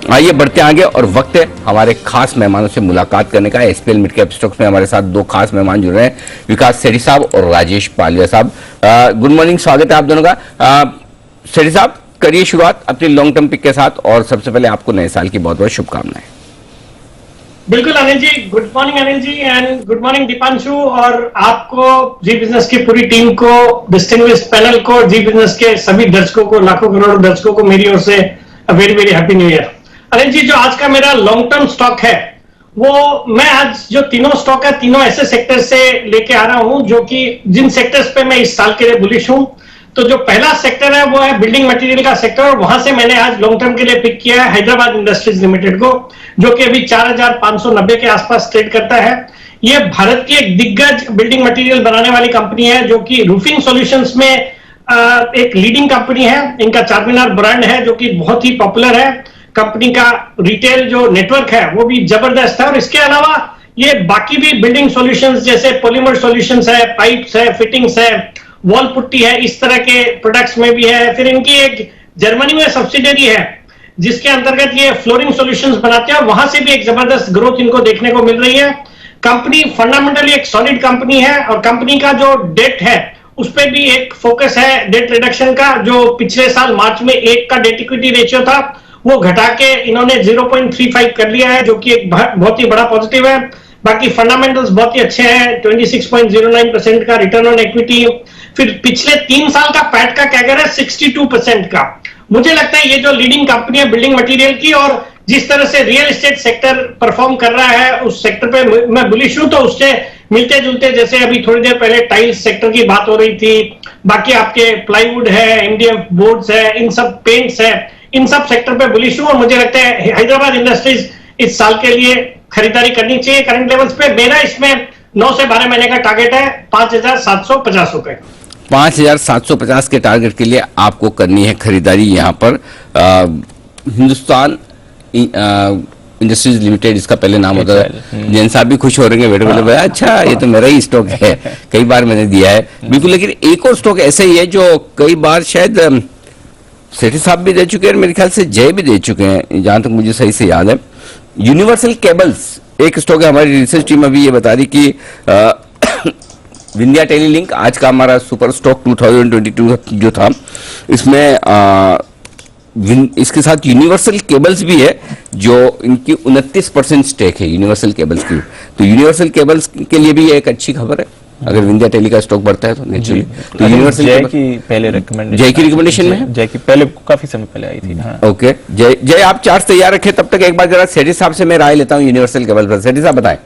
आइए बढ़ते आगे और वक्त है हमारे खास मेहमानों से मुलाकात करने का। एसपीएल मिड कैप स्टॉक्स में हमारे साथ दो खास मेहमान जुड़ रहे हैं, विकास सेठी साहब और राजेश पालिया साहब। गुड मॉर्निंग, स्वागत है आप दोनों का। सेठी साहब, करिए शुरुआत अपनी लॉन्ग टर्म पिक के साथ और सबसे पहले आपको नए साल की बहुत बहुत शुभकामनाएं। बिल्कुल Anil ji, good morning Anil ji and good morning Dipanshu, और आपको, जी बिजनेस की पूरी टीम को, डिस्टिंग्विश्ड पैनल को, जी बिजनेस के सभी दर्शकों को, लाखों करोड़ों दर्शकों को मेरी ओर से very very happy new year. Anil ji, जो आज का मेरा लॉन्ग टर्म स्टॉक है, वो मैं आज जो तीनों स्टॉक है, तीनों ऐसे सेक्टर से लेके आ रहा हूं जो कि जिन सेक्टर्स पे मैं इस साल के लिए बुलिश हूं। तो जो पहला सेक्टर है वो है बिल्डिंग मटेरियल का सेक्टर, और वहां से मैंने आज लॉन्ग टर्म के लिए पिक किया है हैदराबाद इंडस्ट्रीज लिमिटेड को, जो कि अभी 4590 के आसपास ट्रेड करता है। ये भारत की एक दिग्गज बिल्डिंग मटेरियल बनाने वाली कंपनी है, जो कि रूफिंग सॉल्यूशंस में एक लीडिंग कंपनी है। इनका चारमीनार ब्रांड है जो कि बहुत ही पॉपुलर है। कंपनी का रिटेल जो नेटवर्क है वो भी जबरदस्त है, और इसके अलावा ये बाकी भी बिल्डिंग सॉल्यूशंस जैसे पॉलीमर सॉल्यूशंस है, पाइप्स है, फिटिंग्स है, वॉल पुट्टी है, इस तरह के प्रोडक्ट्स में भी है। फिर इनकी एक जर्मनी में सब्सिडियरी है जिसके अंतर्गत ये फ्लोरिंग सॉल्यूशंस बनाते हैं, और वहां से भी एक जबरदस्त ग्रोथ इनको देखने को मिल रही है। कंपनी फंडामेंटली एक सॉलिड कंपनी है, और कंपनी का जो डेट है उस पर भी एक फोकस है डेट रिडक्शन का। जो पिछले साल मार्च में 1 का डेट इक्विटी रेशियो था वो घटा के इन्होंने 0.35 कर लिया है, जो कि एक बहुत ही बड़ा पॉजिटिव है। बाकी फंडामेंटल्स बहुत ही अच्छे हैं, 26.09% का रिटर्न ऑन इक्विटी। फिर पिछले 3 साल का पैट का कैगर है 62% का। मुझे लगता है ये जो लीडिंग कंपनी है बिल्डिंग मटेरियल की, और जिस तरह से रियल एस्टेट सेक्टर परफॉर्म कर रहा है उस सेक्टर पे मैं बुलिश हूं। तो उससे मिलते जुलते, जैसे अभी थोड़ी देर पहले टाइल्स सेक्टर की बात हो रही थी, बाकी आपके प्लाईवुड है, एमडीएफ बोर्ड्स है, इन सब पेंट्स है, इन सब सेक्टर पे बुलिश हूं। और मुझे लगता है हैदराबाद इंडस्ट्रीज इस साल के लिए खरीदारी करनी चाहिए करंट लेवल्स पे। मेरा इसमें 9 से 12 महीने का टारगेट है 5750 रुपए। 5750 के टारगेट के लिए आपको करनी है खरीदारी। यहाँ पर हिंदुस्तान इंडस्ट्रीज लिमिटेड, इसका पहले नाम होता है। जैन साहब भी खुश हो रहे हैं, बेटे बोले भाई अच्छा ये तो मेरा ही स्टॉक है, कई बार मैंने दिया है। बिल्कुल, लेकिन एक और स्टॉक ऐसा ही है जो कई बार शायद सेठी साहब भी दे चुके हैं, मेरे ख्याल से जय भी दे चुके हैं, जहां तक मुझे सही से याद है। यूनिवर्सल केबल्स एक स्टॉक है, हमारी रिसर्च टीम अभी ये बता रही कि विंध्या टेलीलिंक आज का हमारा सुपर स्टॉक 2022 जो था, इसमें इसके साथ यूनिवर्सल केबल्स भी है, जो इनकी 29% स्टेक है यूनिवर्सल केबल्स की। तो यूनिवर्सल केबल्स के लिए भी एक अच्छी खबर है, अगर विंध्या टेली का स्टॉक बढ़ता है तो नेचुरली। तो यूनिवर्सल जय की पहले रिकमेंडेशन, जय की रिकमेंडेशन में है, जय की पहले काफी समय पहले आई थी। हाँ। ओके, जय आप चार्ट तैयार रखें, तब तक एक बार जरा सेठी साहब से मैं राय लेता हूँ यूनिवर्सल केबल पर। सेठी साहब बताएं।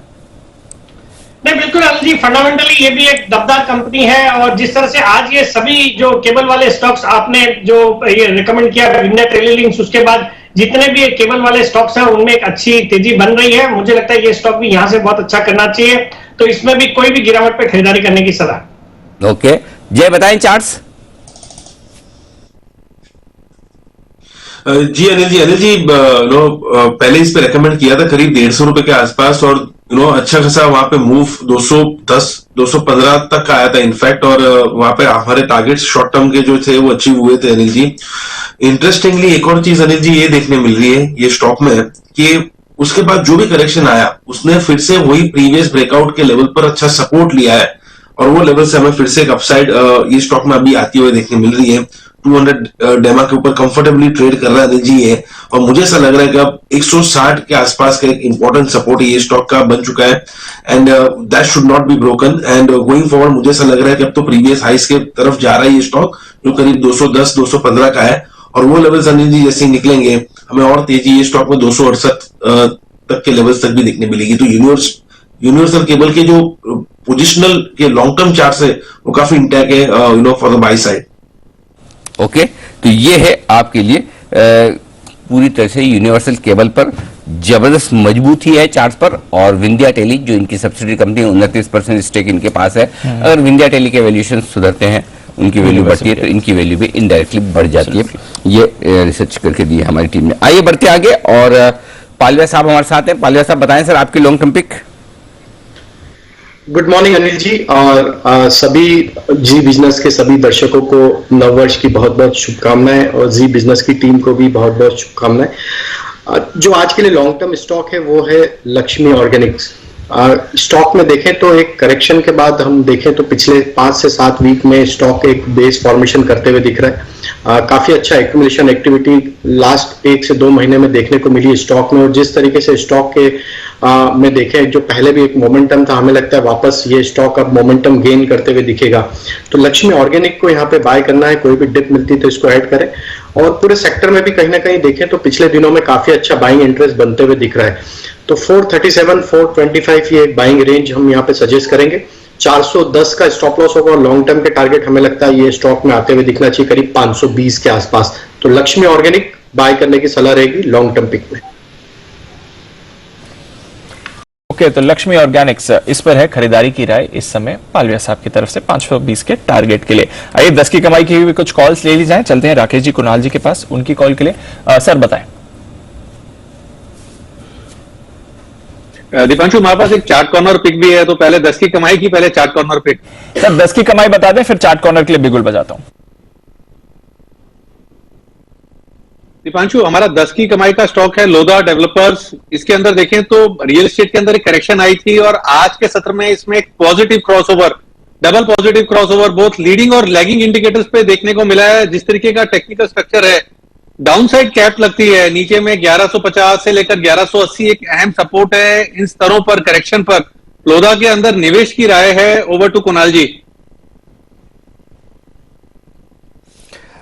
नहीं, बिल्कुल अनिल जी, फंडामेंटली ये भी एक दमदार कंपनी है, और जिस तरह से आज ये सभी जो केबल वाले स्टॉक्स आपने जो ये रिकमेंड किया विंध्या टेलीलिंक्स, उसके बाद जितने भी केबल वाले स्टॉक्स हैं उनमें एक अच्छी तेजी बन रही है। मुझे लगता है ये स्टॉक भी यहां से बहुत अच्छा करना चाहिए, तो इसमें भी कोई भी गिरावट पे खरीदारी करने की सलाह। ओके, जय बताएं चार्ट्स। जी अनिल जी पहले इस पे रेकमेंड किया था करीब 150 रुपए के आसपास, और अच्छा खासा वहां पे मूव 210 215 तक का आया था इनफैक्ट, और वहां पे हमारे टारगेट्स शॉर्ट टर्म के जो थे वो अचीव हुए थे अनिल जी। इंटरेस्टिंगली एक और चीज अनिल जी ये देखने मिल रही है ये स्टॉक में कि उसके बाद जो भी करेक्शन आया उसने फिर से वही प्रीवियस ब्रेकआउट के लेवल पर अच्छा सपोर्ट लिया है, और वो लेवल से हमें फिर से एक अपसाइड ये स्टॉक में अभी आती हुई देखने मिल रही है। 200 डेमा के ऊपर कंफर्टेबली ट्रेड कर रहा है जी ये, और मुझे ऐसा लग रहा है कि अब 160 के आसपास का एक इंपॉर्टेंट सपोर्ट ये स्टॉक का बन चुका है, and that should not be broken. And going forward मुझे ऐसा लग रहा है कि अब तो प्रीवियस हाइस के तरफ जा रहा है ये स्टॉक, जो करीब 210 215 का है, और वो लेवल्स अनिल जी जैसे निकलेंगे हमें और तेजी ये स्टॉक में 268 तक के लेवल्स तक भी देखने मिलेगी। तो यूनिवर्सल केबल के जो पोजिशनल के लॉन्ग टर्म चार्ट है वो काफी इंटैक्ट है for the by side. Okay, तो ये है आपके लिए पूरी तरह से यूनिवर्सल केबल पर जबरदस्त मजबूती है चार्ट पर, और विंध्या टेली जो इनकी सब्सिडी कंपनी है 29% स्टेक इनके पास है। अगर विंध्या टेली के वैल्यूएशन सुधरते हैं, उनकी वैल्यू बढ़ती है, तो इनकी वैल्यू भी इनडायरेक्टली बढ़ जाती है। ये रिसर्च करके दी है हमारी टीम ने। आइए बढ़ते आगे, और पालिया साहब हमारे साथ हैं। पालिया साहब बताएं सर आपकी long term pick. Good morning Anil ji, और सभी जी बिजनेस के सभी दर्शकों को नववर्ष की बहुत बहुत शुभकामनाएं, और जी बिजनेस की टीम को भी बहुत बहुत शुभकामनाएं। जो आज के लिए लॉन्ग टर्म स्टॉक है वो है लक्ष्मी ऑर्गेनिक्स। स्टॉक में देखें तो एक करेक्शन के बाद हम देखें तो पिछले 5 से 7 वीक में स्टॉक एक बेस फॉर्मेशन करते हुए दिख रहा है। काफी अच्छा एक्यूमुलेशन एक्टिविटी लास्ट 1 से 2 महीने में देखने को मिली स्टॉक में, और जिस तरीके से स्टॉक के में देखें जो पहले भी एक मोमेंटम था, हमें लगता है वापस ये स्टॉक अब मोमेंटम गेन करते हुए दिखेगा। तो लक्ष्मी ऑर्गेनिक को यहाँ पे बाय करना है, कोई भी डिप मिलती तो इसको ऐड करें। और पूरे सेक्टर में भी कहीं ना कहीं देखें तो पिछले दिनों में काफी अच्छा बाइंग इंटरेस्ट बनते हुए दिख रहा है। तो 437 425 ये एक बाइंग रेंज हम यहाँ पे सजेस्ट करेंगे। 410 का स्टॉप लॉस होगा और लॉन्ग टर्म के टारगेट हमें लगता है ये स्टॉक में आते हुए दिखना चाहिए करीब 520 के आसपास। तो लक्ष्मी ऑर्गेनिक बाय करने की सलाह रहेगी लॉन्ग टर्म पिक में। ओके, तो लक्ष्मी ऑर्गेनिक्स इस पर है खरीदारी की राय इस समय पालविया साहब की तरफ से 520 के टारगेट के लिए। आइए 10 की कमाई की भी कुछ कॉल्स ले ली जाए। चलते हैं राकेश जी कुणाल जी के पास, उनकी कॉल के लिए। सर बताएं। दीपांशु, हमारे पास एक चार्ट कॉर्नर पिक भी है, तो पहले 10 की कमाई की, पहले चार्ट कॉर्नर पिक। सर 10 की कमाई बता दें, फिर चार्ट कॉर्नर के लिए बिगुल बजाता हूं। दीपांशु, हमारा 10 की कमाई का स्टॉक है लोधा डेवलपर्स। इसके अंदर देखें तो रियल एस्टेट के अंदर एक करेक्शन आई थी और आज के सत्र में इसमें एक positive crossover, double positive crossover both leading और लैगिंग इंडिकेटर्स पे देखने को मिला है। जिस तरीके का टेक्निकल स्ट्रक्चर है, डाउन साइड कैप लगती है, नीचे में 1150 से लेकर 1180 एक अहम सपोर्ट है। इन स्तरों पर करेक्शन पर लोधा के अंदर निवेश की राय है। ओवर टू कुणाल जी।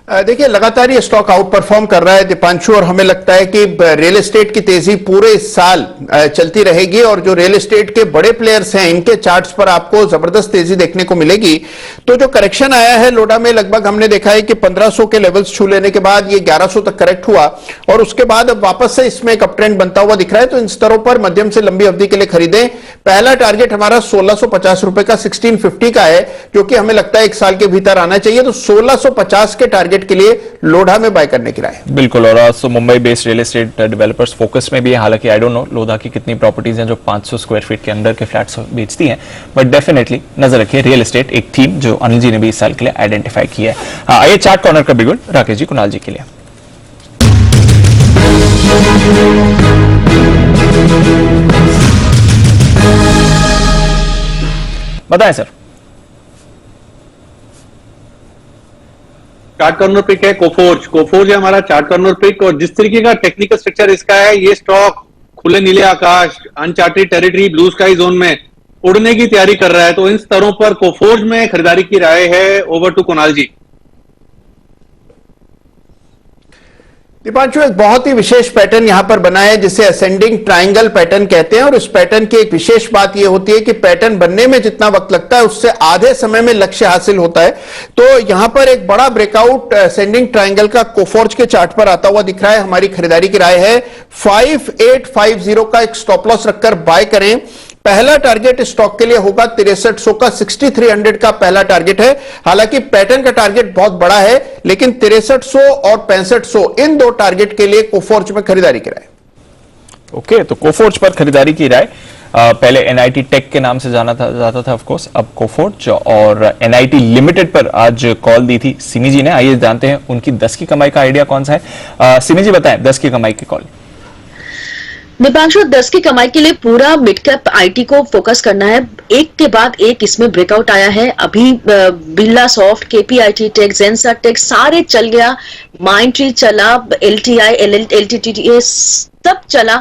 देखिए लगातार ये स्टॉक आउट परफॉर्म कर रहा है दीपांशु, और हमें लगता है कि रियल एस्टेट की तेजी पूरे साल चलती रहेगी और जो रियल एस्टेट के बड़े प्लेयर्स हैं इनके चार्ट्स पर आपको जबरदस्त तेजी देखने को मिलेगी। तो जो करेक्शन आया है लोडा में, लगभग हमने देखा है कि 1500 के लेवल्स छू लेने के बाद ये 1100 तक करेक्ट हुआ और उसके बाद अब वापस से इसमें एक अप ट्रेंड बनता हुआ दिख रहा है। तो इन स्तरों पर मध्यम से लंबी अवधि के लिए खरीदें। पहला टारगेट हमारा 1650 रुपए का 1650 का है, जो कि हमें लगता है 1 साल के भीतर आना चाहिए। तो 1650 के टारगेट के लिए लोधा में बाय करने की राय। बिल्कुल, और आज तो Mumbai based real estate developers focus में भी है। हालांकि आई डोंट नो लोधा की कितनी प्रॉपर्टीज हैं जो 500 स्क्वायर फीट के अंदर के फ्लैट्स बेचती हैं, बट डेफिनेटली नजर रखिए रियल एस्टेट एक थीम जो अनिल जी ने भी इस साल के लिए आइडेंटिफाई की है। आइए चार्ट कॉर्नर का बिगुल राकेश जी कुणाल जी के लिए। बताएं सर। चार्ट कॉर्नर पिक है कोफोर्ज। कोफोर्ज है हमारा चार्ट कॉर्नर पिक, और जिस तरीके का टेक्निकल स्ट्रक्चर इसका है, ये स्टॉक खुले नीले आकाश, uncharted territory, blue sky zone में उड़ने की तैयारी कर रहा है। तो इन स्तरों पर कोफोर्ज में खरीदारी की राय है। ओवर टू कुणाल जी। दीपांशु, एक बहुत ही विशेष पैटर्न यहां पर बना है जिसे असेंडिंग ट्रायंगल पैटर्न कहते हैं, और इस पैटर्न की एक विशेष बात यह होती है कि पैटर्न बनने में जितना वक्त लगता है उससे आधे समय में लक्ष्य हासिल होता है। तो यहां पर एक बड़ा ब्रेकआउट असेंडिंग ट्रायंगल का कोफोर्ज के चार्ट पर आता हुआ दिख रहा है। हमारी खरीदारी की राय है 5850 का एक स्टॉप लॉस रखकर बाय करें। पहला टारगेट स्टॉक के लिए होगा 6300 का, 6300 का पहला टारगेट है। हालांकि पैटर्न का टारगेट बहुत बड़ा है, लेकिन 6300 और 6500 इन दो टारगेट के लिए कोफोर्ज में खरीदारी की राय। ओके, तो कोफोर्ज पर खरीदारी की राय। पहले एनआईटी टेक के नाम से जाता था ऑफ कोर्स, अब कोफोर्ज, और एनआईटी लिमिटेड पर आज कॉल दी थी सिमी जी ने। आइए जानते हैं उनकी 10 की कमाई का आइडिया कौन सा है। सिमी जी बताएं 10 की कमाई की कॉल। दीपांशु, 10 की कमाई के लिए पूरा मिड कैप आईटी को फोकस करना है। एक के बाद एक इसमें ब्रेकआउट आया है। अभी Birlasoft, KPIT tech, Zensar tech सारे चल गया, माइंडट्री चला, एलटीआई, एलटीटी सब चला।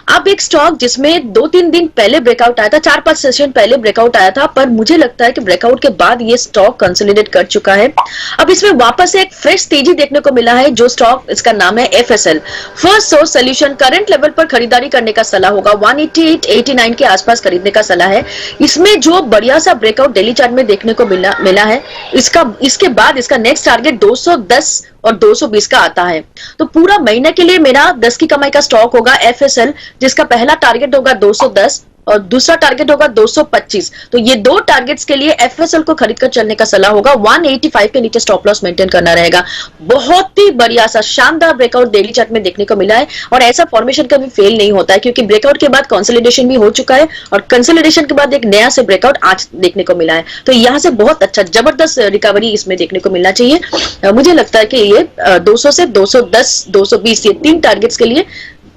अब एक स्टॉक जिसमें 2-3 दिन पहले ब्रेकआउट आया था, 4-5 सेशन पहले ब्रेकआउट आया था, पर मुझे लगता है कि ब्रेकआउट के बाद ये स्टॉक कंसोलिडेट कर चुका है। अब इसमें वापस एक फ्रेश तेजी देखने को मिला है। जो स्टॉक, इसका नाम है FSL, first source solution. Current level पर खरीदारी करने का सलाह होगा, 188-89 के आसपास खरीदने का सलाह है। इसमें जो बढ़िया सा ब्रेकआउट डेली चार्ट में देखने को मिला है, इसके बाद इसका नेक्स्ट टारगेट 210 और 220 का आता है। तो पूरा महीने के लिए मेरा 10 की कमाई का स्टॉक होगा एफएसएल, जिसका पहला टारगेट होगा 210 और दूसरा टारगेट होगा 225। तो ये दो टारगेट्स के लिए एफएसएल को खरीद कर चलने का सलाह होगा। 185 के नीचे स्टॉप लॉस मेंटेन करना रहेगा। बहुत ही बढ़िया सा शानदार ब्रेकआउट डेली चार्ट में देखने को मिला है, और ऐसा फॉर्मेशन कभी फेल नहीं होता है, क्योंकि ब्रेकआउट के बाद कंसोलिडेशन भी हो चुका है, और कंसोलिडेशन के बाद एक नया से ब्रेकआउट आज देखने को मिला है। तो यहां से बहुत अच्छा जबरदस्त रिकवरी इसमें देखने को मिलना चाहिए। मुझे लगता है कि ये 200 से 210, 220 ये 3 टारगेट्स के लिए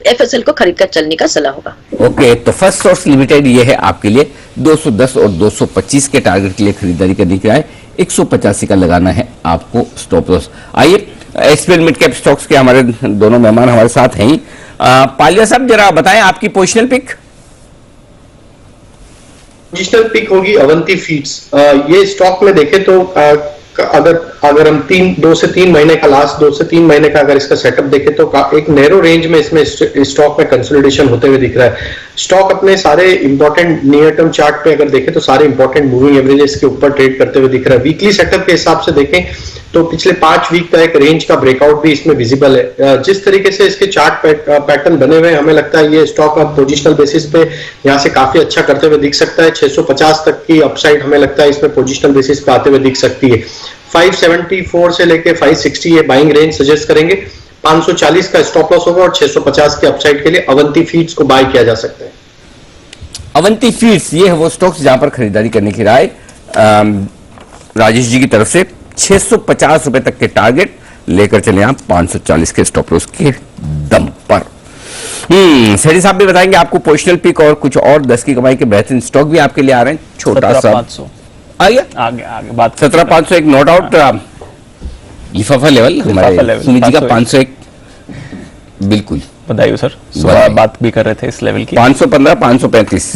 एफएसएल को खरीद कर चलने का सलाह होगा। ओके, तो फर्स्ट सोर्स लिमिटेड ये है आपके लिए 210 और 225 के टारगेट के लिए खरीदारी करने के लिए 185 का लगाना है आपको स्टॉप लॉस। आइए एसपीएल मिड कैप स्टॉक्स के हमारे दोनों मेहमान हमारे साथ हैं। पालिया साहब जरा बताएं आपकी पोजिशनल पिक। पोजिशनल पिक होगी अवंती फीड्स। ये स्टॉक में देखें तो अगर हम 2 से 3 महीने का लास्ट 2 से 3 महीने का अगर इसका सेटअप देखें तो एक नैरो रेंज में इसमें स्टॉक में कंसोलिडेशन होते हुए दिख रहा है। स्टॉक अपने सारे इंपॉर्टेंट नियर टर्म चार्ट पे अगर देखें तो सारे इंपॉर्टेंट मूविंग एवरेजेस के ऊपर ट्रेड करते हुए दिख रहा है। वीकली सेटअप के हिसाब से देखें तो पिछले 5 वीक का एक रेंज का ब्रेकआउट भी इसमें विजिबल है। जिस तरीके से इसके चार्ट पैटर्न बने हुए हैं, हमें लगता है ये स्टॉक अब पोजिशनल बेसिस पे यहाँ से काफी अच्छा करते हुए दिख सकता है। 650 तक की अपसाइड हमें लगता है इसमें पोजिशनल बेसिस पे आते हुए दिख सकती है। 574 से लेके 560 ये बाइंग रेंज सजेस्ट करेंगे। 540 का स्टॉप लॉस होगा और 650 के अपसाइड के लिए अवंती फीड्स को बाय किया जा सकता है। अवंती फीड्स ये है वो स्टॉक्स जहां पर खरीदारी करने की राय राजेश जी की तरफ से 650 रुपए तक के टारगेट लेकर चले आप 540 के स्टॉप लॉस के दम पर। सेठी साहब भी बताएंगे आपको पोजिशनल पिक और कुछ और 10 की कमाई के बेहतरीन स्टॉक भी आपके लिए आ रहे हैं। छोटा सा 17,500 आइए आगे बात 17,500 एक नोट आउट लिफाफा लेवल हमारे सुमित जी का 501 बिल्कुल बताइए सर। बात भी कर रहे थे इस लेवल की 515 535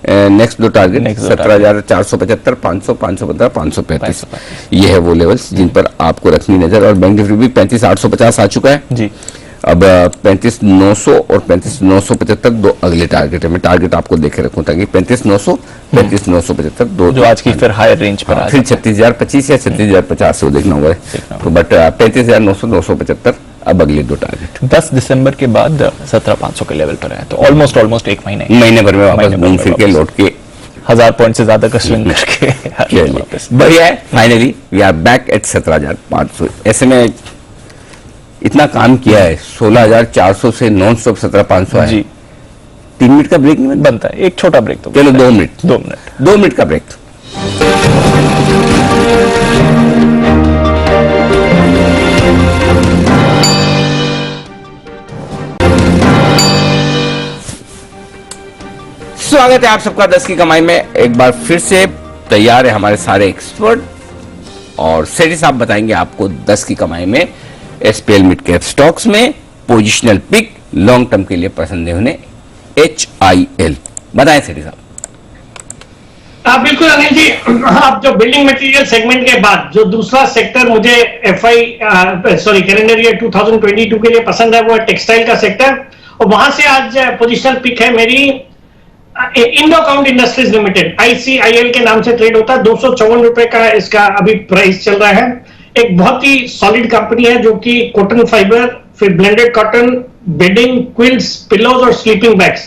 नेक्स्ट दो टारगेट 17,475 500 515 535 ये है वो लेवल्स जिन पर आपको रखनी नजर। और बैंक निफ्टी भी 35,850 आ चुका है जी। अब 35,900 और 35,975 दो अगले टारगेट है। मैं टारगेट आपको देखे रखूं ताकि 35,900 35,975 दो जो आज की फिर हायर रेंज पर फिर 36,025 या 36,050 से वो देखना होगा। तो बट 35,900 975 अब अगले दो टारगेट 10 दिसंबर के बाद 17,500 के लेवल पर है। तो ऑलमोस्ट एक महीने भर में वापस घूम फिर के लौट के 1000 पॉइंट से ज्यादा का स्विंग करके बढ़िया है। Finally we are back at 17,500। ऐसे में इतना काम किया है 16,400 से नॉन स्टॉप 17,500 है जी। 3 मिनट का ब्रेक नहीं बनता है। एक छोटा ब्रेक तो चलो 2 मिनट का ब्रेक। स्वागत है आप सबका 10 की कमाई में। एक बार फिर से तैयार है हमारे सारे एक्सपर्ट और सेठी साहब बताएंगे आपको 10 की कमाई में एसपीएल मिड कैप स्टॉक्स में पोजिशनल पिक लॉन्ग टर्म के लिए पसंद है उन्हें HIL। बताएं सेठी साहब। बिल्कुल अनिल जी, आप जो बिल्डिंग मटेरियल सेगमेंट के बाद जो दूसरा सेक्टर मुझे कैलेंडर ईयर 2022 के लिए पसंद है वो है टेक्सटाइल का सेक्टर। और वहां से आज पोजिशनल पिक है मेरी Indo count industries limited ICIL के नाम से ट्रेड होता है। 254 रुपए का इसका अभी प्राइस चल रहा है। एक बहुत ही सॉलिड कंपनी है जो कि कॉटन फाइबर, फिर blended cotton, bedding, quilts, pillows और स्लीपिंग बैग्स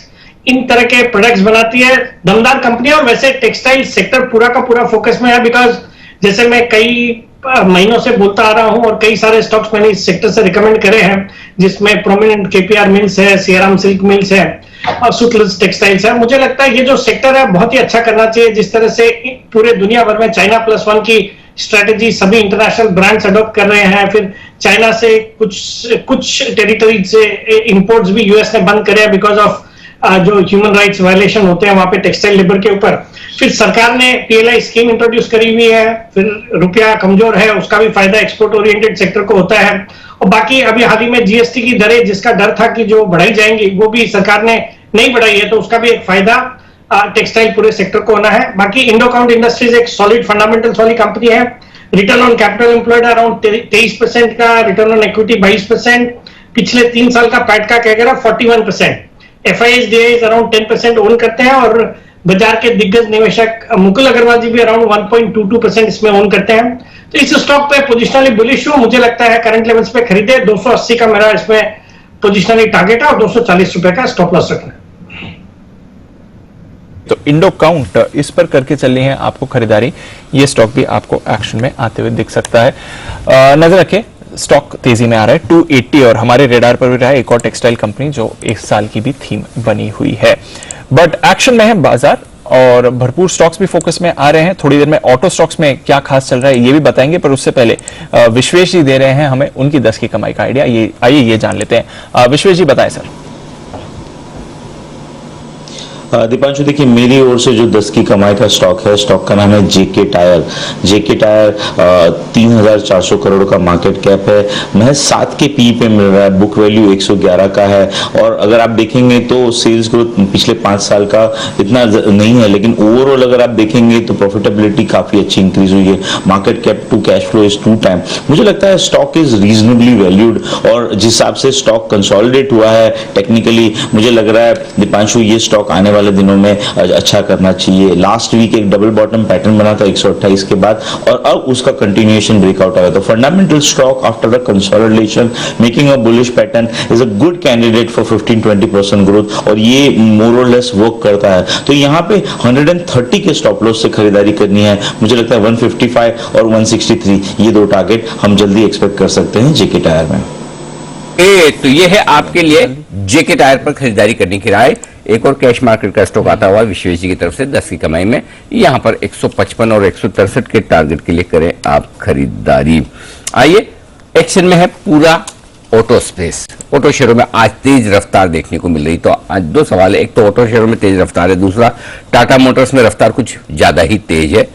इन तरह के प्रोडक्ट्स बनाती है। दमदार कंपनी है। और वैसे टेक्सटाइल सेक्टर पूरा का पूरा फोकस में है बिकॉज जैसे मैं कई महीनों से बोलता आ रहा हूं और कई सारे स्टॉक्स मैंने इस सेक्टर से रिकमेंड करे हैं जिसमें प्रोमिनेंट KPR मिल्स है, सियाराम सिल्क मिल्स है और सुटलस टेक्सटाइल्स है। मुझे लगता है ये जो सेक्टर है बहुत ही अच्छा करना चाहिए। जिस तरह से पूरे दुनिया भर में China Plus 1 की स्ट्रेटेजी सभी इंटरनेशनल ब्रांड्स अडॉप्ट कर रहे हैं। फिर चाइना से कुछ टेरिटरी से इंपोर्ट्स भी यूएस ने बंद करे बिकॉज ऑफ जो ह्यूमन राइट्स वायलेशन होते हैं वहां पे टेक्सटाइल लेबर के ऊपर। फिर सरकार ने PLI स्कीम इंट्रोड्यूस करी हुई है। फिर रुपया कमजोर है उसका भी फायदा एक्सपोर्ट ओरिएंटेड सेक्टर को होता है। और बाकी अभी हाल ही में GST की दरें जिसका डर था कि जो बढ़ाई जाएंगी वो भी सरकार ने नहीं बढ़ाई है तो उसका भी एक फायदा टेक्सटाइल पूरे सेक्टर को होना है। बाकी इंडो काउंट इंडस्ट्रीज एक सॉलिड फंडामेंटल्स वाली कंपनी है। Return on capital employed around 23% का, रिटर्न ऑन इक्विटी 22%, पिछले 3 साल का पैट का कह रहा 41%। FIS DIS अराउंड 10% ओन करते हैं और बाजार के दिग्गज निवेशक मुकुल अग्रवाल जी भी अराउंड 1.22% इसमें ओन करते हैं। तो इस स्टॉक पे पोजिशनली बुलिश हूं। मुझे लगता है करंट लेवल्स पे खरीदे। 280 का मेरा इसमें पोजिशनली टारगेट है और 240 रुपए का स्टॉप लॉस रखना। तो इंडो काउंट इस पर करके चल रही है आपको खरीदारी। ये स्टॉक भी आपको एक्शन में आते हुए दिख सकता है। नजर रखें स्टॉक तेजी में आ रहा है 280 और हमारे रेडार पर भी रहा है एक और टेक्सटाइल कंपनी जो 1 साल की भी थीम बनी हुई है। बट एक्शन में है बाजार और भरपूर स्टॉक्स भी फोकस में आ रहे हैं। थोड़ी देर में ऑटो स्टॉक्स में क्या खास चल रहा है ये भी बताएंगे, पर उससे पहले विश्वेश जी दे रहे हैं हमें उनकी 10 की कमाई का आइडिया। आइए ये जान लेते हैं। विश्वेश जी बताएं सर। दीपांशु देखिए, मेरी ओर से जो 10 की कमाई का स्टॉक है, स्टॉक का नाम है जेके टायर। जेके टायर 3,400 करोड़ का मार्केट कैप है, महज 7 के पी पे मिल रहा है, बुक वैल्यू 111 का है। और अगर आप देखेंगे तो सेल्स ग्रोथ पिछले 5 साल का इतना नहीं है, लेकिन ओवरऑल अगर आप देखेंगे तो प्रॉफिटेबिलिटी काफी अच्छी इंक्रीज हुई है। Market cap to cash flow is 2 time. मुझे लगता है स्टॉक इज रीजनेबली वैल्यूड, और जिस हिसाब से स्टॉक कंसोलिडेट हुआ है टेक्निकली, मुझे लग रहा है दीपांशु ये स्टॉक आने वाले दिनों में अच्छा करना चाहिए। लास्ट वीक एक डबल बॉटम पैटर्न बना था 128 के बाद, और अब उसका कंटिन्यूएशन ब्रेकआउट आया। तो fundamental stock after the consolidation making a bullish pattern is a good candidate for 15-20% growth, और ये मोर और लेस वर्क करता है। तो यहाँ पे 130 के स्टॉप लॉस से खरीदारी करनी है। मुझे लगता है 155 और 163 ये 2 टारगेट हम जल्दी एक्सपेक्ट कर सकते हैं जेके टायर में। तो ये है आपके लिए जेके टायर पर खरीदारी करने की राय। एक और कैश मार्केट का स्टॉक आता हुआ विश्वेश जी की तरफ से 10 की कमाई में, यहां पर 155 और 163 के टारगेट के लिए करें आप खरीदारी। आइए, एक्शन में है पूरा ऑटो स्पेस। ऑटो शेयरों में आज तेज रफ्तार देखने को मिल रही। तो आज 2 सवाल है, एक तो ऑटो शेयरों में तेज रफ्तार है, दूसरा टाटा मोटर्स में रफ्तार कुछ ज्यादा ही तेज है।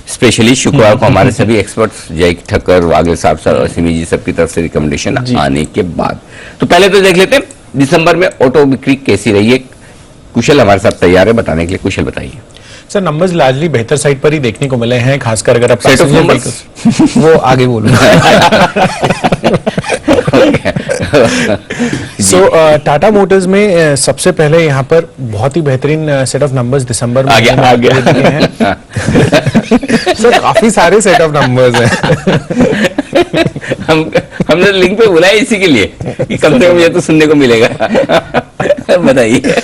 स्पेशली शुक्रवार को हमारे सभी एक्सपर्ट्स जय ठक्कर, वागल साहब, सिमी जी सबकी तरफ से रिकमेंडेशन आने के बाद। तो पहले तो देख लेते हैं दिसंबर में ऑटो बिक्री कैसी रही है। कुशल हमारे साथ तैयार है बताने के लिए। कुशल बताइए। सर, नंबर्स लार्जली बेहतर साइड पर ही देखने को मिले हैं, खासकर अगर आप सेट ऑफ नंबर्स वो आगे बोलो। सो टाटा मोटर्स में सबसे पहले यहाँ पर बहुत ही बेहतरीन सेट ऑफ नंबर्स दिसंबर में आगे हैं। सर, काफी सारे सेट ऑफ नंबर्स हैं। हमने लिंक पे बुलाया इसी के लिए कि कम से कम ये तो सुनने को मिलेगा। बताइए।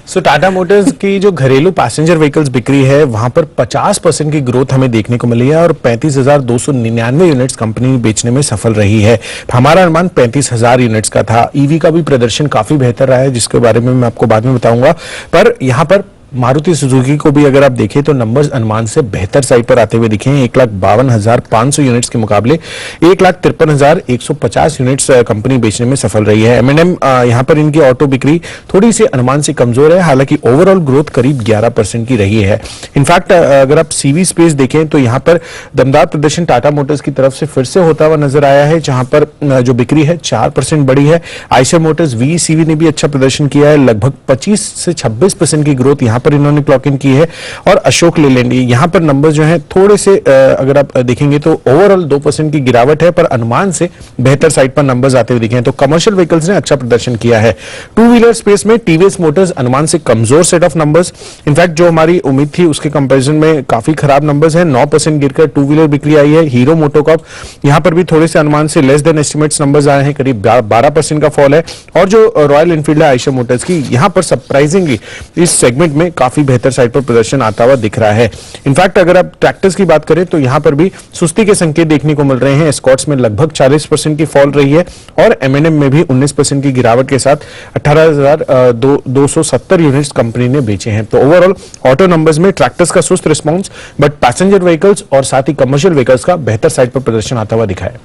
सो टाटा मोटर्स की जो घरेलू पैसेंजर व्हीकल्स बिक्री है वहां पर 50% की ग्रोथ हमें देखने को मिली है, और 35,299 यूनिट्स कंपनी बेचने में सफल रही है। हमारा अनुमान 35,000 यूनिट्स का था। ईवी का भी प्रदर्शन काफी बेहतर रहा है, जिसके बारे में मैं आपको बाद में बताऊंगा। पर यहाँ पर मारुति सुजुकी को भी अगर आप देखें तो नंबर्स अनुमान से बेहतर साइड पर आते हुए दिखे हैं। 1,52,500 यूनिट्स के मुकाबले 1,53,150 यूनिट्स कंपनी बेचने में सफल रही है। M&M यहां पर इनकी ऑटो बिक्री थोड़ी सी अनुमान से कमजोर है, हालांकि ओवरऑल ग्रोथ करीब 11% की रही है। इनफैक्ट अगर आप सीवी स्पेस देखें तो यहां पर दमदार प्रदर्शन टाटा मोटर्स की तरफ से फिर से होता हुआ नजर आया है, जहां पर जो बिक्री है 4% बढ़ी है। आइशर मोटर्स VECV ने भी अच्छा प्रदर्शन किया है, लगभग 25 से 26% की ग्रोथ यहां पर इन्होंने क्लॉक इन की है। और अशोक लेलैंड, यहां पर नंबर जो हैं थोड़े से अगर आप देखेंगे तो ओवरऑल 2% की गिरावट है, पर अनुमान से बेहतर साइड पर नंबर्स आते हुए दिखे हैं। तो कमर्शियल व्हीकल्स ने अच्छा प्रदर्शन किया है। टू व्हीलर स्पेस में टीवीएस मोटर्स अनुमान से कमजोर सेट ऑफ नंबर्स। इनफैक्ट जो हमारी उम्मीद थी उसके कंपैरिजन में काफी खराब नंबर्स हैं। 9% गिरकर टू व्हीलर बिक्री आई है। हीरो मोटोकॉर्प यहां पर भी थोड़े से अनुमान से लेस देन एस्टिमेट्स नंबर्स आए हैं, करीब 12% का फॉल है। और जो रॉयल एनफील्ड है आइशर मोटर्स की, यहां पर सरप्राइजिंगली इस सेगमेंट में काफी बेहतर साइड पर प्रदर्शन आता हुआ दिख रहा है। इनफैक्ट अगर आप ट्रैक्टर्स की बात करें तो यहां पर भी सुस्ती के संकेत देखने को मिल रहे हैं। एस्कॉर्ट्स में लगभग 40% की फॉल रही है, और M&M में भी 19% की गिरावट के साथ 18,270 यूनिट्स कंपनी ने बेचे हैं। तो ओवरऑल ऑटो नंबर्स में ट्रैक्टर्स का सुस्त रिस्पॉन्स, बट पैसेंजर व्हीकल्स और साथ ही कमर्शियल व्हीकल्स का बेहतर साइड पर प्रदर्शन आता हुआ दिखा है।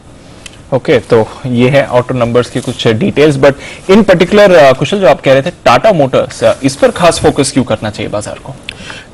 ओके, तो ये है ऑटो नंबर्स की कुछ डिटेल्स, बट इन पर्टिकुलर कुशल जो आप कह रहे थे टाटा मोटर्स, इस पर खास फोकस क्यों करना चाहिए बाजार को?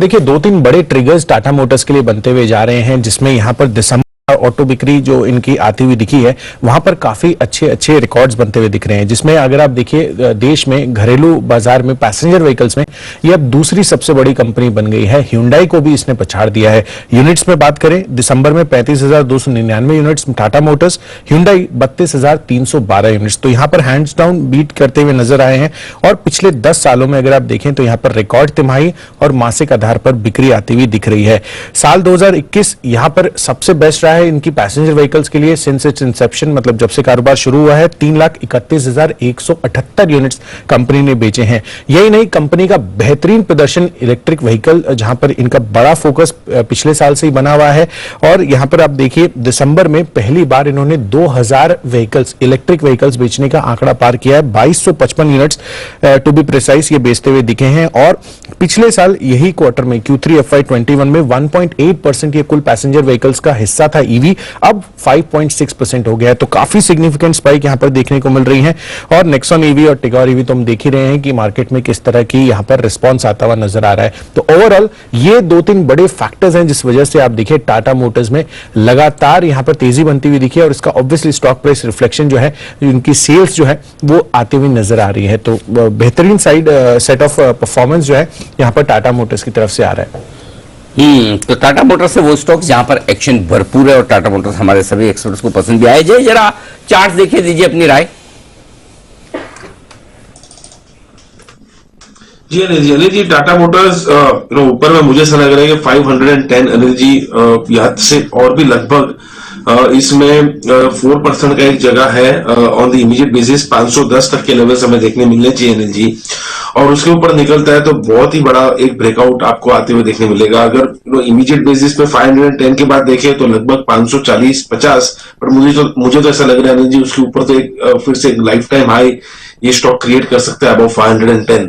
देखिए, 2-3 बड़े ट्रिगर्स टाटा मोटर्स के लिए बनते हुए जा रहे हैं, जिसमें यहां पर दिसंबर ऑटो बिक्री जो इनकी आती हुई दिखी है वहां पर काफी अच्छे रिकॉर्ड्स बनते हुए दिख रहे हैं। जिसमें अगर आप देखिए देश में घरेलू बाजार में पैसेंजर व्हीकल्स में ये अब दूसरी सबसे बड़ी कंपनी बन गई है। Hyundai को भी इसने पछाड़ दिया है। यूनिट्स में बात करें, दिसंबर में 35,299 units Tata Motors, Hyundai 32,312 units. तो यहां पर हैंड्स डाउन बीट करते हुए नजर आए हैं। और पिछले 10 सालों में अगर आप देखें तो यहां पर रिकॉर्ड तिमाही और मासिक आधार पर बिक्री आती हुई दिख रही है। साल 2021 यहां पर सबसे बेस्ट रहा है इनकी पैसेंजर व्हीकल्स के लिए सिंस इट्स इंसेप्शन, मतलब जब से कारोबार शुरू हुआ है। 3,31,178 यूनिट्स कंपनी ने बेचे हैं। यही नहीं, कंपनी का बेहतरीन प्रदर्शन इलेक्ट्रिक व्हीकल, जहां पर इनका बड़ा फोकस पिछले साल से ही बना हुआ है। और यहां पर आप देखिए दिसंबर में पहली बार इन्होंने 2,000 व्हीकल्स, इलेक्ट्रिक व्हीकल्स बेचने का आंकड़ा पार किया है। 2,255 यूनिट्स टू बी प्रिसाइज ये बेचते हुए दिखे हैं। और पिछले साल यही क्वार्टर में Q3 FY21 में 1.8% ये कुल पैसेंजर व्हीकल्स का हिस्सा था ईवी अब 5.6% हो गया है, तो काफी सिग्निफिकेंट स्पाइक यहां पर देखने को मिल रही है। और नेक्सॉन ईवी और टिगोर ईवी तो हम देख ही रहे हैं कि मार्केट में किस तरह की यहां पर रिस्पॉन्स आता हुआ नजर आ रहा है। तो ओवरऑल ये 2-3 बड़े फैक्टर्स हैं जिस वजह से आप देखिए टाटा मोटर्स में लगातार यहां पर तेजी बनती हुई दिखी है, और इसका ऑब्वियसली स्टॉक प्राइस रिफ्लेक्शन जो है, उनकी सेल्स जो है वो आती हुई नजर आ रही है। तो बेहतरीन सेट ऑफ परफॉर्मेंस जो है यहां पर टाटा मोटर्स की तरफ से आ रहा है। तो टाटा मोटर्स से वो स्टॉक्स जहां पर एक्शन भरपूर है और टाटा मोटर्स हमारे सभी एक्सपर्ट्स को पसंद भी आए। जय जरा चार्ट देखिए, दीजिए अपनी राय। जी अनिल जी टाटा मोटर्स ऊपर में मुझे ऐसा लग रहा है कि 510 अनिल जी यहाँ से और भी लगभग इसमें 4% का एक जगह है ऑन द इमीडिएट बेसिस। 510 तक के लेवल्स हमें देखने मिलने चाहिए अनिल जी, और उसके ऊपर निकलता है तो बहुत ही बड़ा एक ब्रेकआउट आपको आते हुए देखने मिलेगा। अगर इमीडिएट बेसिस पे 510 के बाद देखें तो लगभग 540-50, पर मुझे तो ऐसा लग रहा है अनिल जी उसके ऊपर तो एक फिर से एक लाइफ टाइम हाई ये स्टॉक क्रिएट कर सकता है अबव 510।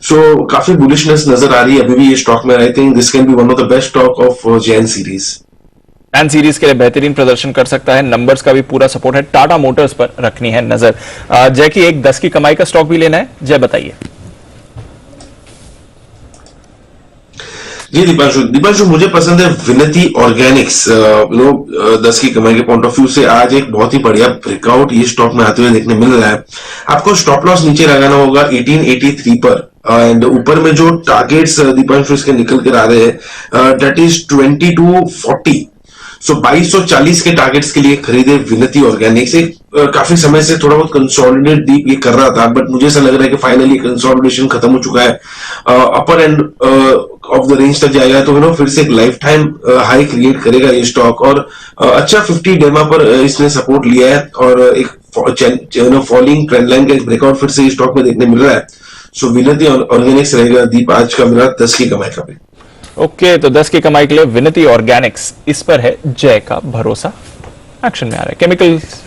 सो काफी बुलिशनेस नजर आ रही है अभी भी ये स्टॉक में। I think this can be one of the best stock of Jain series. Jain series के लिए बेहतरीन प्रदर्शन कर सकता है, नंबर्स का भी पूरा सपोर्ट है। टाटा मोटर्स पर रखनी है नजर। जय की एक 10 की कमाई का स्टॉक भी लेना है, जय बताइए। जी दीपांशु मुझे पसंद है विनती ऑर्गेनिक्स। 10 की कमाई के पॉइंट ऑफ व्यू से आज एक बहुत ही बढ़िया ब्रेकआउट ये स्टॉक में आते हुए देखने मिल रहा है। आपको स्टॉप लॉस नीचे लगाना होगा 1883 पर, एंड ऊपर में जो टारगेट्स दीपांशु इसके निकल कर आ रहे हैं दैट इज 2240। सो 2240 के टारगेट्स के लिए खरीदे विनती ऑर्गेनिक्स। एक काफी समय से थोड़ा बहुत कंसोलिडेट डीप ये कर रहा था, बट मुझे ऐसा लग रहा है कि फाइनली कंसोलिडेशन खत्म हो चुका है। अपर एंड ऑफ द रेंज तक जाएगा तो फिर से एक लाइफ टाइम हाई क्रिएट करेगा ये स्टॉक, और अच्छा 50 डेमा पर इसने सपोर्ट लिया है, और एक फॉलिंग ट्रेंड लाइन का एक ब्रेकआउट फिर से स्टॉक में देखने मिल रहा है। सो विनती ऑर्गेनिक्स रहेगा दीप आज का मेरा 10 की कमाई का भी। ओके, तो 10 की कमाई के लिए विनती ऑर्गेनिक्स, इस पर है जय का भरोसा। एक्शन में आ रहा है। केमिकल्स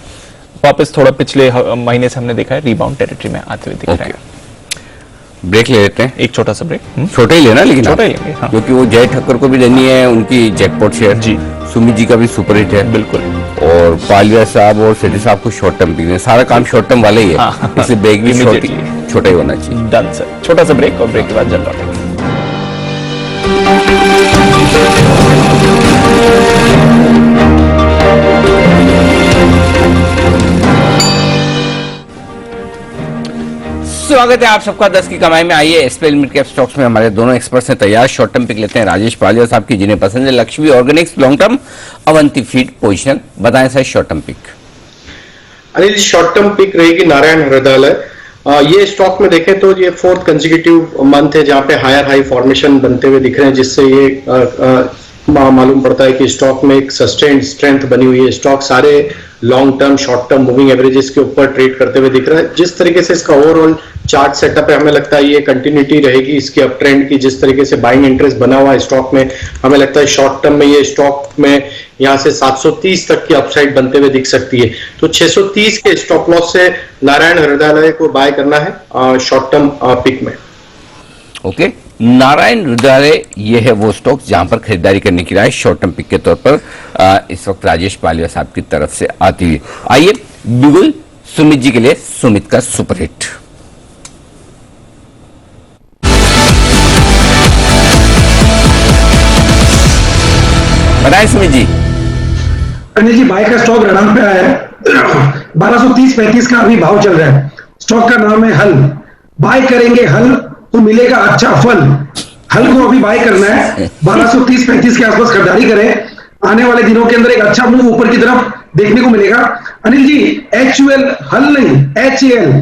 वापस थोड़ा पिछले महीने से हमने देखा है रीबाउंड टेरिटरी में आते हुए दिख रहा है। ब्रेक ले लेते हैं, एक छोटा सा ब्रेक। छोटा ही लेना, लेकिन छोटा ही लेंगे, हाँ। क्योंकि वो जय ठक्कर को भी लेनी है उनकी जैकपॉट शेयर जी। सुमित जी का भी सुपर हिट है बिल्कुल, और पालिया साहब और सेठी साहब को शॉर्ट टर्म भी, सारा काम शॉर्ट टर्म वाले ही है। हाँ। इसलिए ब्रेक भी छोटा ही होना चाहिए। डन सर, छोटा सा ब्रेक, और ब्रेक के बाद जल्द लौटेंगे। स्वागत है आप सबका 10 की कमाई में। आइए एसपीएल मिड कैप स्टॉक्स में हमारे दोनों एक्सपर्ट्स हैं तैयार। शॉर्ट टर्म पिक लेते हैं राजेश पालिया साहब की, जिन्हें पसंद है Laxmi organics, long term Avanti feed positional. बताएं sir short term pick. Anil short term pick रहेगी नारायण हृदयालय। ये स्टॉक में देखें तो ये 4th कंसेक्यूटिव मंथ है जहां पे हायर हाई फॉर्मेशन बनते हुए दिख रहे हैं, जिससे ये मालूम पड़ता है कि स्टॉक में एक सस्टेन्ड स्ट्रेंथ बनी हुई है। स्टॉक सारे long term short term moving averages के ऊपर ट्रेड करते हुए दिख रहा है। जिस तरीके से इसका ओवरऑल चार्ट सेटअप है, हमें लगता है ये कंटिन्यूटी रहेगी इसकी अप ट्रेंड की। जिस तरीके से बाइंग इंटरेस्ट बना हुआ है स्टॉक में, हमें लगता है शॉर्ट टर्म में ये स्टॉक में यहां से 730 तक की अपसाइड बनते हुए दिख सकती है। तो 630 के स्टॉप लॉस से नारायण हृदयालय को बाय करना है शॉर्ट टर्म पिक में। ओके, नारायण हृदयालय ये है वो स्टॉक जहां पर खरीदारी करने की राय शॉर्ट टर्म पिक के तौर पर इस वक्त राजेश पालिया साहब की तरफ से आती हुई। आइए बिल्कुल सुमित जी के लिए सुमित का सुपर हिट। बताएं सुमित जी। अनिल जी, बाय का स्टॉक रडाउन पे आया है। 1230-35 का अभी भाव चल रहा है। स्टॉक का नाम है हल। बाय करेंगे हल तो मिलेगा अच्छा फल। हल को अभी बाय करना है। 1230-35 के आसपास खरीदारी करें। आने वाले दिनों के अंदर एक अच्छा मूव ऊपर की तरफ देखने को मिलेगा। अनिल जी, HUL हल नहीं, HAL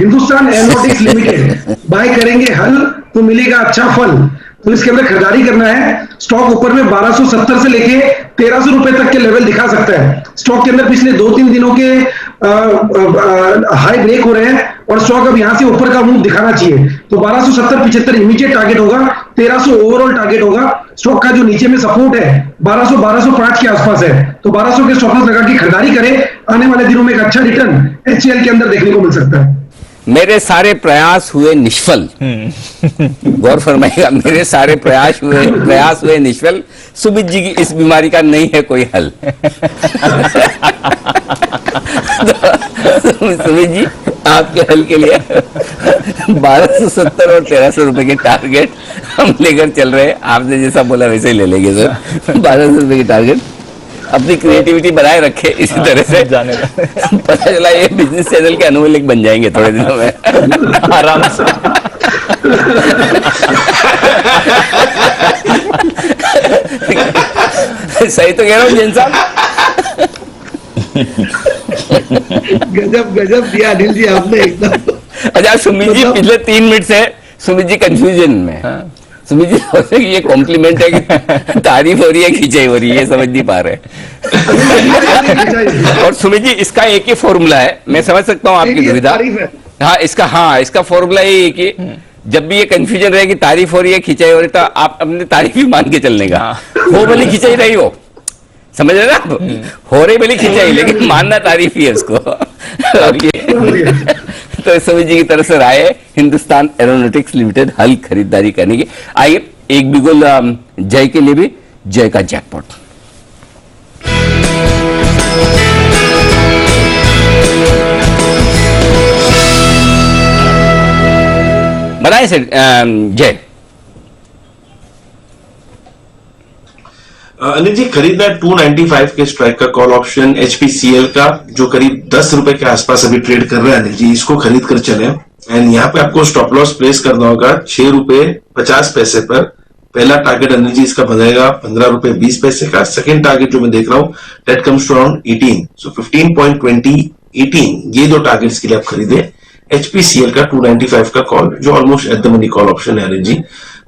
Hindustan Aeronautics Limited. Buy करेंगे हल तो मिलेगा अच्छा फल, तो इसके अंदर खरीदारी करना है। स्टॉक ऊपर में 1270 से लेके 1300 रुपए तक के लेवल दिखा सकता है। स्टॉक के अंदर पिछले 2-3 दिनों के हाई ब्रेक हो रहे हैं और स्टॉक अब यहां से ऊपर का मूव दिखाना चाहिए। तो 1270-75 इमीडिएट टारगेट होगा, 1300 ओवरऑल टारगेट होगा। स्टॉक का जो नीचे में सपोर्ट है 1200-1205 के आसपास है, तो 1200 के स्टॉप लॉस लगा के खरीदारी करें। आने वाले दिनों में एक अच्छा रिटर्न HCL के अंदर देखने को मिल सकता है। मेरे सारे प्रयास हुए निष्फल। गौर फरमाइएगा, मेरे सारे प्रयास हुए निष्फल। सुमित जी की इस बीमारी का नहीं है कोई हल। सुमित जी, आपके हल के लिए 1270 और 1300 रुपए के टारगेट हम लेकर चल रहे हैं। आपने जैसा बोला वैसे ही ले लेंगे सर। 1200 रुपए की टारगेट, अपनी क्रिएटिविटी बनाए रखे इसी तरह से। जाने पता चला ये बिजनेस चैनल के अनुमोलिक बन जाएंगे थोड़े दिनों में। आराम से। सही तो कह रहा हूँ जैन साहब? गजब गजब दिया अनिल जी आपने एकदम। अच्छा सुमित जी, पिछले 3 मिनट से सुमित जी कंफ्यूजन में। सुमित जी सोचे कि ये कॉम्प्लीमेंट है कि तारीफ हो रही है, खिंचाई हो रही है, ये समझ नहीं पा रहे। और सुमित जी, इसका एक ही फॉर्मूला है, मैं समझ सकता हूँ आपकी दुविधा। हाँ, इसका फॉर्मूला यही है कि जब भी ये कंफ्यूजन रहे कि तारीफ हो रही है, खिंचाई हो रही है, तो आप अपनी तारीफ ही मान के चलने का। वो भले खिंचाई रही हो, समझ रहे ना आप? हो रही भले खिंचाई, लेकिन मानना तारीफ ही है उसको। तो सुमित जी की तरफ से राय है हिंदुस्तान एरोनॉटिक्स लिमिटेड हल खरीदारी करने की। आइए एक बिगुल जय के लिए भी, जय का जैकपॉट। बनाए सर जय। अनिल जी, खरीदना है 295 के स्ट्राइक का कॉल ऑप्शन HPCL का, जो करीब 10 रुपए के आसपास अभी ट्रेड कर रहा है। अनिल जी, इसको खरीद कर चले। एंड यहाँ पे आपको स्टॉप लॉस प्लेस करना होगा 6 रुपए 50 पैसे पर। पहला टारगेट अनिल जी इसका बनेगा 15 रुपए 20 पैसे का। सेकंड टारगेट जो मैं देख रहा हूँ, डेट कम्स टू अराउंड 18, सो 15.20 18, ये 2 टारगेट्स के लिए आप खरीदे HPCL का 295 का कॉल, जो almost at the money call option है। अनिल जी,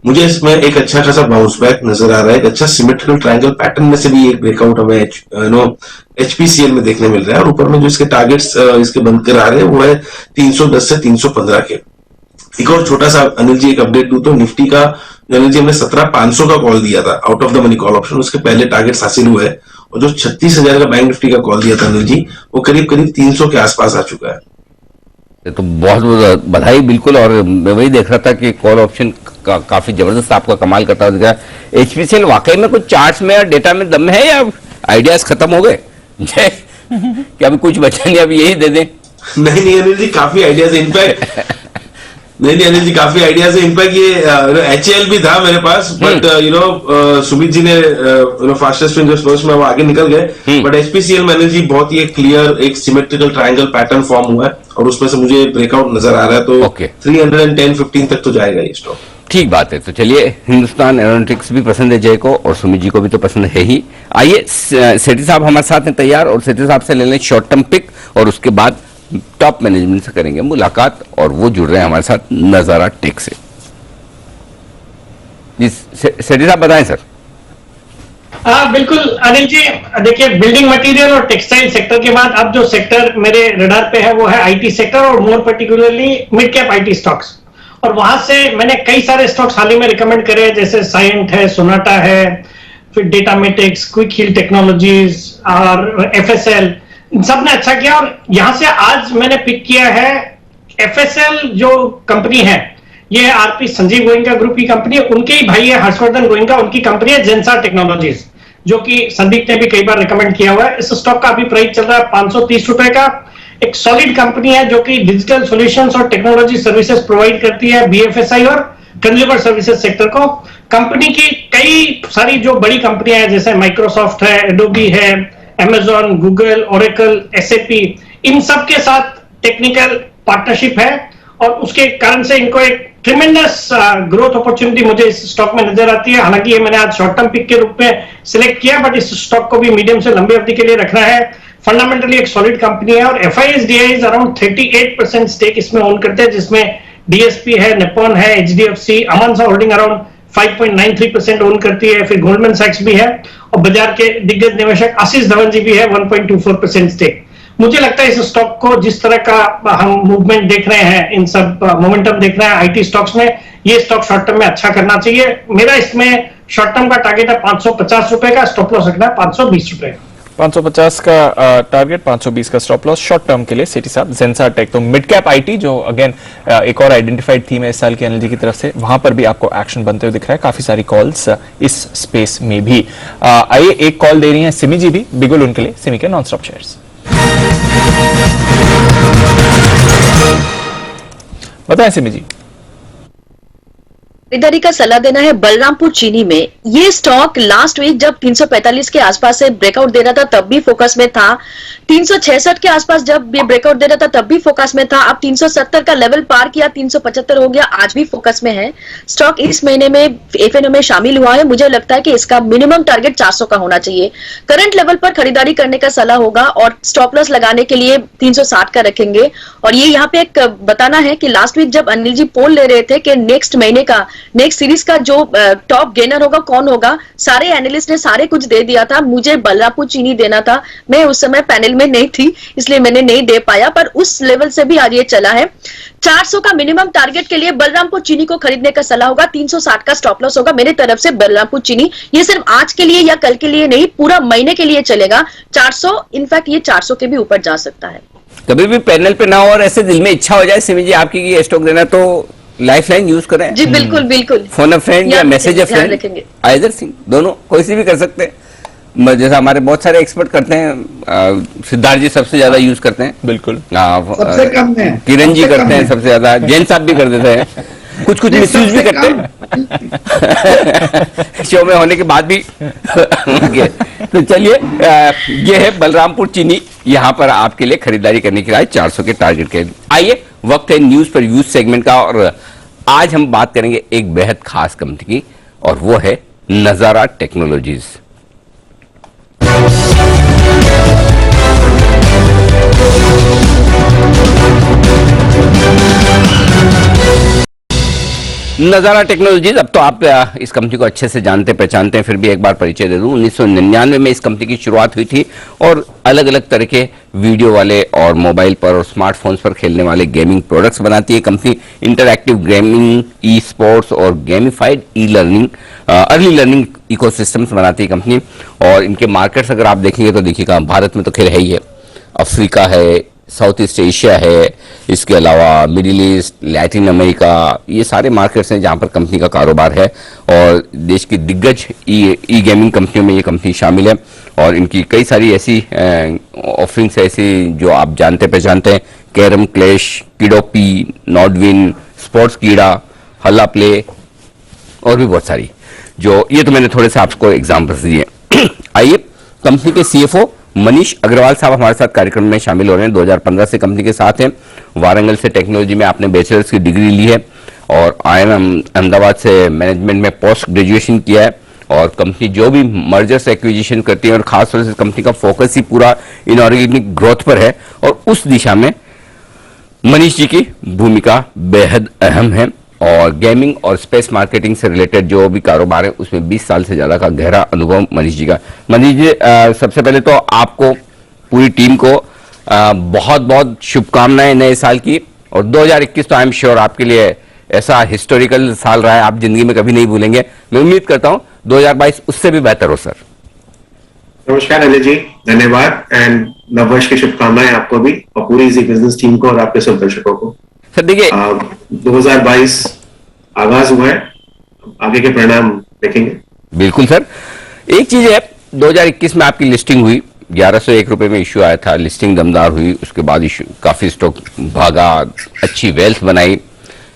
मुझे इसमें एक अच्छा खासा बाउंस बैक नजर आ रहा है। एक अच्छा सिमेट्रिकल ट्रायंगल पैटर्न में से भी एक ब्रेकआउट हमें HPCL में देखने मिल रहा है। और ऊपर में जो इसके टारगेट्स इसके बंद कर आ रहे हैं वो है 310 से 315 के। एक और छोटा सा अनिल जी एक अपडेट दूं तो निफ्टी का, अनिल जी हमने 17,500 का कॉल दिया था out of the money call option, उसके पहले टारगेट्स हासिल हुए। और जो 36,000 का बैंक निफ्टी का कॉल दिया था अनिल जी, वो करीब करीब 300 के आसपास आ चुका है। तो बहुत बहुत बधाई। बिल्कुल, और मैं वही देख रहा था कि कॉल ऑप्शन काफी जबरदस्त आपका कमाल करता हुआ दिख रहा है। HPCL वाकई में कुछ चार्ट्स में और डेटा में दम है, या आइडियाज खत्म हो गए? क्या अभी कुछ बचा नहीं, अभी यही दे दें? नहीं अनिल जी, काफी आइडियाज है। इनफैक्ट नहीं अनिल जी, काफी आइडियाज है। इनफैक्ट ये HAL भी था मेरे पास, बट सुमित जी ने फास्टेस्ट फिंगर्स फर्स्ट में वो आगे निकल गए। बट HPCL में अनिल जी बहुत ही क्लियर एक सिमेट्रिकल ट्रायंगल पैटर्न फॉर्म हुआ है, और उसमें से मुझे ब्रेकआउट नजर आ रहा है। तो 310-15 तक तो जाएगा ये स्टॉक। ठीक बात है। तो चलिए, हिंदुस्तान एरोनॉटिक्स भी पसंद है जय को, और सुमित जी को भी तो पसंद है ही। आइए सेठी साहब हमारे साथ हैं तैयार, और सेठी साहब से ले लें शॉर्ट टर्म पिक, और उसके बाद टॉप मैनेजमेंट से करेंगे मुलाकात, और वो जुड़ रहे हैं हमारे साथ नजारा टेक से। जी सेठी साहब बताएं सर। हाँ बिल्कुल अनिल जी, देखिए बिल्डिंग मटेरियल और टेक्सटाइल सेक्टर के बाद अब जो सेक्टर मेरे रडार पे है वो है IT सेक्टर, और more particularly mid cap IT stocks. और वहां से मैंने कई सारे स्टॉक्स हाल ही में रिकमेंड करे हैं, जैसे साइंट है, सोनाटा है, फिर डेटामेटिक्स, क्विक हील टेक्नोलॉजीज और FSL, इन सब ने अच्छा किया। और यहां से आज मैंने पिक किया है FSL जो कंपनी है, ये RP संजीव गोयनका ग्रुप की कंपनी है, उनके ही भाई है हर्षवर्धन गोयनका, उनकी कंपनी है जेंसार टेक्नोलॉजीज, जो कि संदीप ने भी कई बार रिकमेंड किया हुआ है। इस स्टॉक का अभी प्राइस चल रहा है 530 रुपए का। एक सॉलिड कंपनी है जो कि डिजिटल सॉल्यूशंस और टेक्नोलॉजी सर्विसेज प्रोवाइड करती है BFSI और कंज्यूमर सर्विसेज सेक्टर को। कंपनी की कई सारी जो बड़ी कंपनियां हैं, जैसे माइक्रोसॉफ्ट है, एडोबी है, Amazon, गूगल, ओरेकल, SAP, इन सब के साथ टेक्निकल पार्टनरशिप है, और उसके कारण से इनको एक ट्रिमेंडस ग्रोथ अपॉर्चुनिटी मुझे इस स्टॉक में नजर आती है। हालांकि ये मैंने आज शॉर्ट टर्म पिक के रूप में सिलेक्ट किया, बट इस स्टॉक को भी मीडियम से लंबी अवधि के लिए रखना है। फंडामेंटली एक सॉलिड कंपनी है, और FIS-DIS अराउंड 38% स्टेक इसमें ओन करते हैं, जिसमें DSP है, निप्पॉन है, HDFC, अमांसा होल्डिंग अराउंड 5.93% ओन करती है, फिर गोल्डमैन सैक्स भी है, और बाजार के दिग्गज निवेशक आशीष धवन जी भी है, 1.24% स्टेक। मुझे लगता है इस स्टॉक को जिस तरह का हम मूवमेंट देख रहे हैं, इन सब मोमेंटम देख रहे हैं IT स्टॉक्स में, ये स्टॉक शॉर्ट टर्म में अच्छा करना चाहिए। मेरा इसमें शॉर्ट टर्म का टारगेट है 550 रुपए का, स्टॉप लॉस रखना है 520 रुपए। 550 का टारगेट, 520 का स्टॉप लॉस शॉर्ट टर्म के लिए सिटी साहब जेंसा टेक। तो मिड कैप आईटी जो अगेन एक और आइडेंटिफाइड थीम है इस साल की एनएलजी की तरफ से, वहां पर भी आपको एक्शन बनते हुए दिख रहा है, काफी सारी कॉल्स इस स्पेस में भी। आइए एक कॉल दे रही हैं सिमी जी भी, बिगुल उनके लिए, सिमी के नॉन स्टॉप शेयर्स। बताएं सिमी जी। खरीदारी का सलाह देना है बलरामपुर चीनी में। ये स्टॉक लास्ट वीक जब 345 के आसपास से ब्रेकआउट दे रहा था तब भी फोकस में था, 366 के आसपास जब ये ब्रेकआउट दे रहा था तब भी फोकस में था, अब 370 का लेवल पार किया, 375 हो गया, आज भी फोकस में है। स्टॉक इस महीने में एफएनओ में शामिल हुआ है, मुझे लगता है कि इसका मिनिमम टारगेट 400 का होना चाहिए। करंट लेवल पर खरीदारी करने का सलाह होगा और स्टॉप लॉस लगाने के लिए 360 का रखेंगे। और ये यहाँ पे एक बताना है कि लास्ट वीक जब अनिल जी पोल ले रहे थे कि नेक्स्ट महीने का, नेक्स्ट सीरीज का जो टॉप गेनर होगा कौन होगा, सारे एनालिस्ट ने सारे कुछ दे दिया था, मुझे बलरामपुर चीनी देना था। मैं उस समय पैनल में नहीं थी इसलिए मैंने नहीं दे पाया, पर उस लेवल से भी आज ये चला है। 400 का मिनिमम टारगेट के लिए बलरामपुर चीनी को खरीदने का सलाह होगा, 360 का स्टॉप लॉस होगा मेरे तरफ से बलरामपुर चीनी। ये सिर्फ आज के लिए या कल के लिए नहीं, पूरा महीने के लिए चलेगा। 400, इनफैक्ट ये 400 के भी ऊपर जा सकता है। कभी भी पैनल पे ना हो और ऐसे दिल में इच्छा हो जाए सिमी जी आपकी कि ये स्टॉक देना, तो लाइफलाइन यूज करें जी बिल्कुल बिल्कुल। फोन अ फ्रेंड या मैसेज अ फ्रेंड, रखेंगे आइदर सिंह, दोनों कोई सी भी कर सकते हैं। जैसा हमारे बहुत सारे एक्सपर्ट करते हैं, सिद्धार्थ जी सबसे ज्यादा यूज करते हैं, बिल्कुल सबसे कम है, किरण जी सबसे करते कम हैं है। सबसे ज्यादा, जैन साहब भी कर देते हैं, कुछ कुछ मिसयूज भी करते हैं शो में होने के बाद भी तो चलिए ये है बलरामपुर चीनी, यहाँ पर आपके लिए खरीदारी करने की राय 400 के टारगेट के। आइए वक्त है न्यूज पर व्यूज सेगमेंट का, और आज हम बात करेंगे एक बेहद खास कंपनी की, और वो है नजारा टेक्नोलॉजीज। नजारा टेक्नोलॉजीज, अब तो आप इस कंपनी को अच्छे से जानते पहचानते हैं, फिर भी एक बार परिचय दे दूं। 1999 में इस कंपनी की शुरुआत हुई थी और अलग अलग तरह के वीडियो वाले और मोबाइल पर और स्मार्टफोन्स पर खेलने वाले गेमिंग प्रोडक्ट्स बनाती है company. Interactive gaming, e sports और gamified e learning, early learning ecosystems बनाती है कंपनी। और इनके मार्केट्स अगर आप देखेंगे तो देखिएगा, भारत में तो खैर है ही है, अफ्रीका है, साउथ ईस्ट एशिया है, इसके अलावा मिडिल ईस्ट, लैटिन अमेरिका, ये सारे मार्केट्स हैं जहां पर कंपनी का कारोबार है। और देश की दिग्गज ई गेमिंग कंपनियों में ये कंपनी शामिल है, और इनकी कई सारी ऐसी ऑफरिंग्स ऐसी जो आप जानते पहचानते हैं, कैरम, क्लैश, किडोपी, नॉडविन, स्पोर्ट्स कीड़ा, हल्ला प्ले और भी बहुत सारी, जो ये तो मैंने थोड़े से आपको एग्जाम्पल्स दिए। आइए कंपनी के सीएफओ मनीष अग्रवाल साहब हमारे साथ कार्यक्रम में शामिल हो रहे हैं। 2015 से कंपनी के साथ हैं। वारंगल से टेक्नोलॉजी में आपने बैचलर्स की डिग्री ली है और आईआईएम अहमदाबाद से मैनेजमेंट में पोस्ट ग्रेजुएशन किया है। और कंपनी जो भी मर्जर्स एक्विजिशन करती है, और खासतौर से कंपनी का फोकस ही पूरा इनऑर्गेनिक ग्रोथ पर है, और उस दिशा में मनीष जी की भूमिका बेहद अहम है। और गेमिंग और स्पेस मार्केटिंग से रिलेटेड जो भी कारोबार है उसमें 20 साल से ज्यादा का गहरा अनुभव मनीष जी का। मनीष जी, सबसे पहले तो आपको, पूरी टीम को बहुत बहुत शुभकामनाएं नए साल की। और 2021 तो आई एम श्योर आपके लिए ऐसा हिस्टोरिकल साल रहा है, आप जिंदगी में कभी नहीं भूलेंगे। मैं उम्मीद करता हूं 2022 उससे भी बेहतर हो सर। नमस्कार अनिल जी, धन्यवाद, एंड नववर्ष की शुभकामनाएं आपको भी और पूरी इजी बिजनेस टीम को और आपके सब दर्शकों को। सर देखिए, 2022 आगाज हुआ है, आगे के परिणाम देखेंगे। बिल्कुल सर। एक चीज है, 2021 में आपकी लिस्टिंग हुई, 1101 रुपए में इश्यू आया था, लिस्टिंग दमदार हुई, उसके बाद इश्यू काफी स्टॉक भागा, अच्छी वेल्थ बनाई,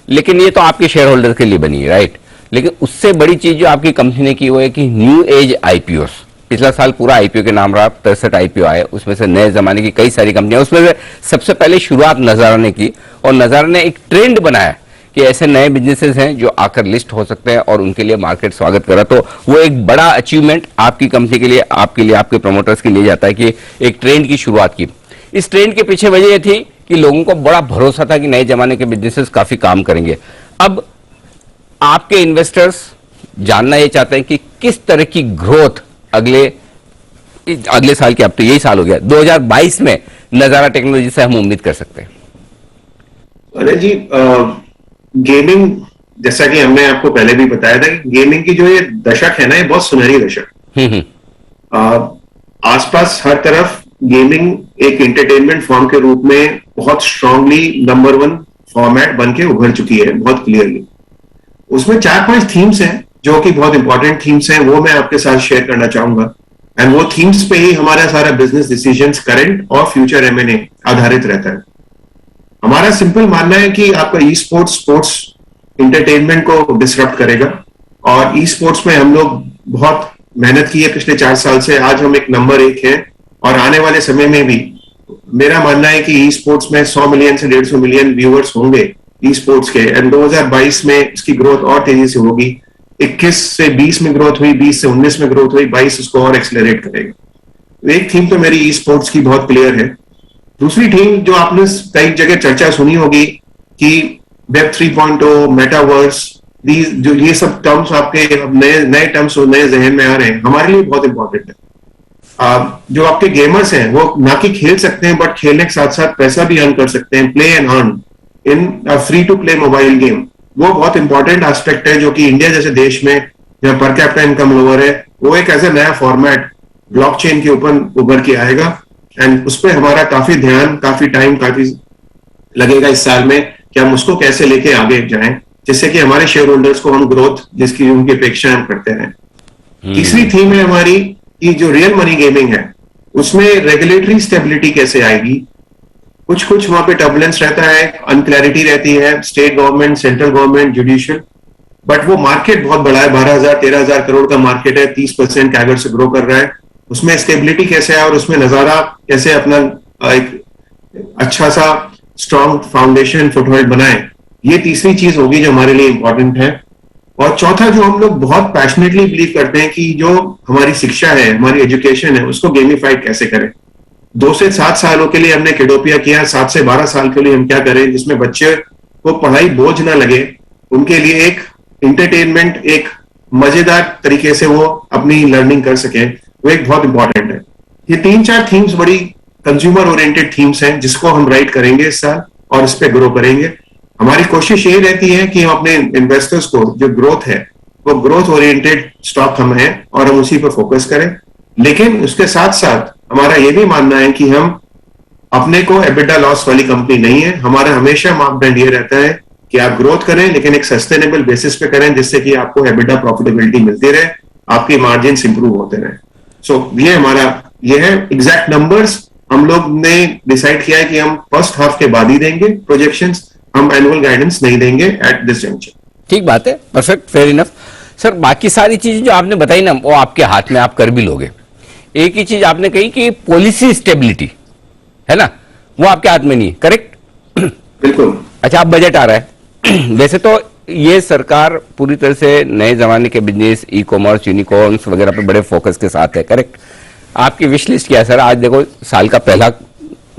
लेकिन ये तो आपके शेयर होल्डर के लिए बनी है, राइट। लेकिन उससे बड़ी चीज जो आपकी कंपनी ने की वो है कि न्यू एज आईपीओस। पिछला साल पूरा आईपीओ के नाम रहा, 63 आईपीओ आए, उसमें से नए जमाने की कई सारी कंपनियां, उसमें से सबसे पहले शुरुआत नजारा ने की, और नजारा ने एक ट्रेंड बनाया कि ऐसे नए बिजनेसेस हैं जो आकर लिस्ट हो सकते हैं, और उनके लिए मार्केट स्वागत करा। तो वो एक बड़ा अचीवमेंट आपकी कंपनी के लिए, आपके प्रमोटर्स के लिए जाता है कि एक ट्रेंड की शुरुआत की। इस ट्रेंड के पीछे वजह यह थी कि लोगों को बड़ा भरोसा था कि नए जमाने के बिजनेसेस काफी काम करेंगे। अब आपके इन्वेस्टर्स जानना ये चाहते हैं कि किस तरह की ग्रोथ अगले साल की, अब तो यही साल हो गया, 2022 में नजारा टेक्नोलॉजी से हम उम्मीद कर सकते हैं। अरे जी, गेमिंग, जैसा कि हमने आपको पहले भी बताया था कि गेमिंग की जो ये दशक है ना, ये बहुत सुनहरी दशक। आसपास हर तरफ गेमिंग एक एंटरटेनमेंट फॉर्म के रूप में बहुत स्ट्रांगली नंबर 1 फॉर्मेट बन के उभर चुकी है बहुत क्लियरली। उसमें 4-5 थीम्स हैं जो कि बहुत इंपॉर्टेंट थीम्स हैं, वो मैं आपके साथ शेयर करना चाहूंगा। एंड वो थीम्स पे ही हमारा सारा बिजनेस डिसीजंस करंट और फ्यूचर M&A आधारित रहता है। हमारा सिंपल मानना है कि आपका ई स्पोर्ट्स इंटरटेनमेंट को डिसरप्ट करेगा, और ई स्पोर्ट्स में हम लोग बहुत मेहनत की है पिछले 4 साल से। आज हम एक नंबर 1 हैं, और आने वाले समय में भी मेरा मानना है कि ई स्पोर्ट्स में 100 मिलियन से 150 मिलियन व्यूअर्स होंगे ई स्पोर्ट्स के। एंड 2022 में इसकी ग्रोथ और तेजी से होगी। 21 से 20 में ग्रोथ हुई, 20 से 19 में ग्रोथ हुई, 22 इसको और एक्सेलरेट करेगा। एक थीम तो मेरी ई स्पोर्ट्स की बहुत क्लियर है। दूसरी थीम जो आपने कई जगह चर्चा सुनी होगी कि वेब 3.0, मेटावर्स, जो ये सब टर्म्स आपके नए टर्म्स नए जहन में आ रहे हैं, हमारे लिए बहुत इंपॉर्टेंट है। जो आपके गेमर्स हैं वो ना कि खेल सकते हैं, बट खेलने के साथ साथ पैसा भी अर्न कर सकते हैं, play and earn in free to play mobile game. वो बहुत इंपॉर्टेंट एस्पेक्ट है जो कि इंडिया जैसे देश में जहाँ पर कैपिटा इनकम लोअर है, वो एक ऐसा नया फॉर्मेट ब्लॉकचेन के ऊपर उभर के आएगा। एंड उस पर हमारा काफी ध्यान, काफी टाइम, काफी लगेगा इस साल में कि हम उसको कैसे लेके आगे जाएं, जिससे कि हमारे शेयर होल्डर्स को हम ग्रोथ जिसकी उनकी अपेक्षा हम करते हैं। तीसरी थीम है हमारी कि जो रियल मनी गेमिंग है उसमें रेगुलेटरी स्टेबिलिटी कैसे आएगी। कुछ वहां पे टर्बुलेंस रहता है, अनक्लैरिटी रहती है, state government, central government, judicial, but वो मार्केट बहुत बड़ा है, 12,000-13,000 करोड़ का मार्केट है, 30% कैगर से ग्रो कर रहा है। उसमें स्टेबिलिटी कैसे है और उसमें नजारा कैसे अपना एक अच्छा सा स्ट्रॉन्ग फाउंडेशन फुटहोल्ड बनाए, ये तीसरी चीज होगी जो हमारे लिए इंपॉर्टेंट है। और चौथा जो हम लोग बहुत पैशनेटली बिलीव करते हैं कि जो हमारी शिक्षा है, हमारी एजुकेशन है, उसको गेमिफाइड कैसे करें। 2 से 7 सालों के लिए हमने किडोपिया किया, 7 से 12 साल के लिए हम क्या करें जिसमें बच्चे को पढ़ाई बोझ ना लगे, उनके लिए एक इंटरटेनमेंट, एक मजेदार तरीके से वो अपनी लर्निंग कर सके, वो एक बहुत इंपॉर्टेंट है। ये 3-4 थीम्स बड़ी कंज्यूमर ओरिएंटेड थीम्स हैं जिसको हम राइट करेंगे इस साल और इस पे ग्रो करेंगे। हमारी कोशिश ये रहती है कि हम अपने इन्वेस्टर्स को जो ग्रोथ है वो ग्रोथ ओरिएंटेड स्टॉक हम हैं और हम उसी पर फोकस करें। लेकिन उसके साथ साथ हमारा ये भी मानना है कि हम अपने को एबिटा लॉस वाली कंपनी नहीं है। हमारा हमेशा मापदंड ये रहता है कि आप ग्रोथ करें लेकिन एक सस्टेनेबल बेसिस पे करें, जिससे कि आपको एबिटा प्रॉफिटेबिलिटी मिलती रहे, आपके मार्जिन इंप्रूव होते रहे। सो ये हमारा ये है एग्जैक्ट नंबर्स हम लोग ने डिसाइड किया है कि हम फर्स्ट हाफ के बाद ही देंगे प्रोजेक्शंस, हम एनुअल गाइडेंस नहीं देंगे एट दिस जंक्शन। ठीक बात है, परफेक्ट, फेयर इनफ। सर बाकी सारी चीजें जो आपने बताई ना वो आपके हाथ में, आप कर भी लोगे। एक ही चीज आपने कही कि पॉलिसी स्टेबिलिटी है ना, वो आपके हाथ में नहीं है, करेक्ट? बिल्कुल। अच्छा, अब बजट आ रहा है वैसे तो ये सरकार पूरी तरह से नए जमाने के बिजनेस, ई कॉमर्स, यूनिकॉर्न्स वगैरह पे बड़े फोकस के साथ है, करेक्ट? आपकी विश लिस्ट क्या है सर? आज देखो साल का पहला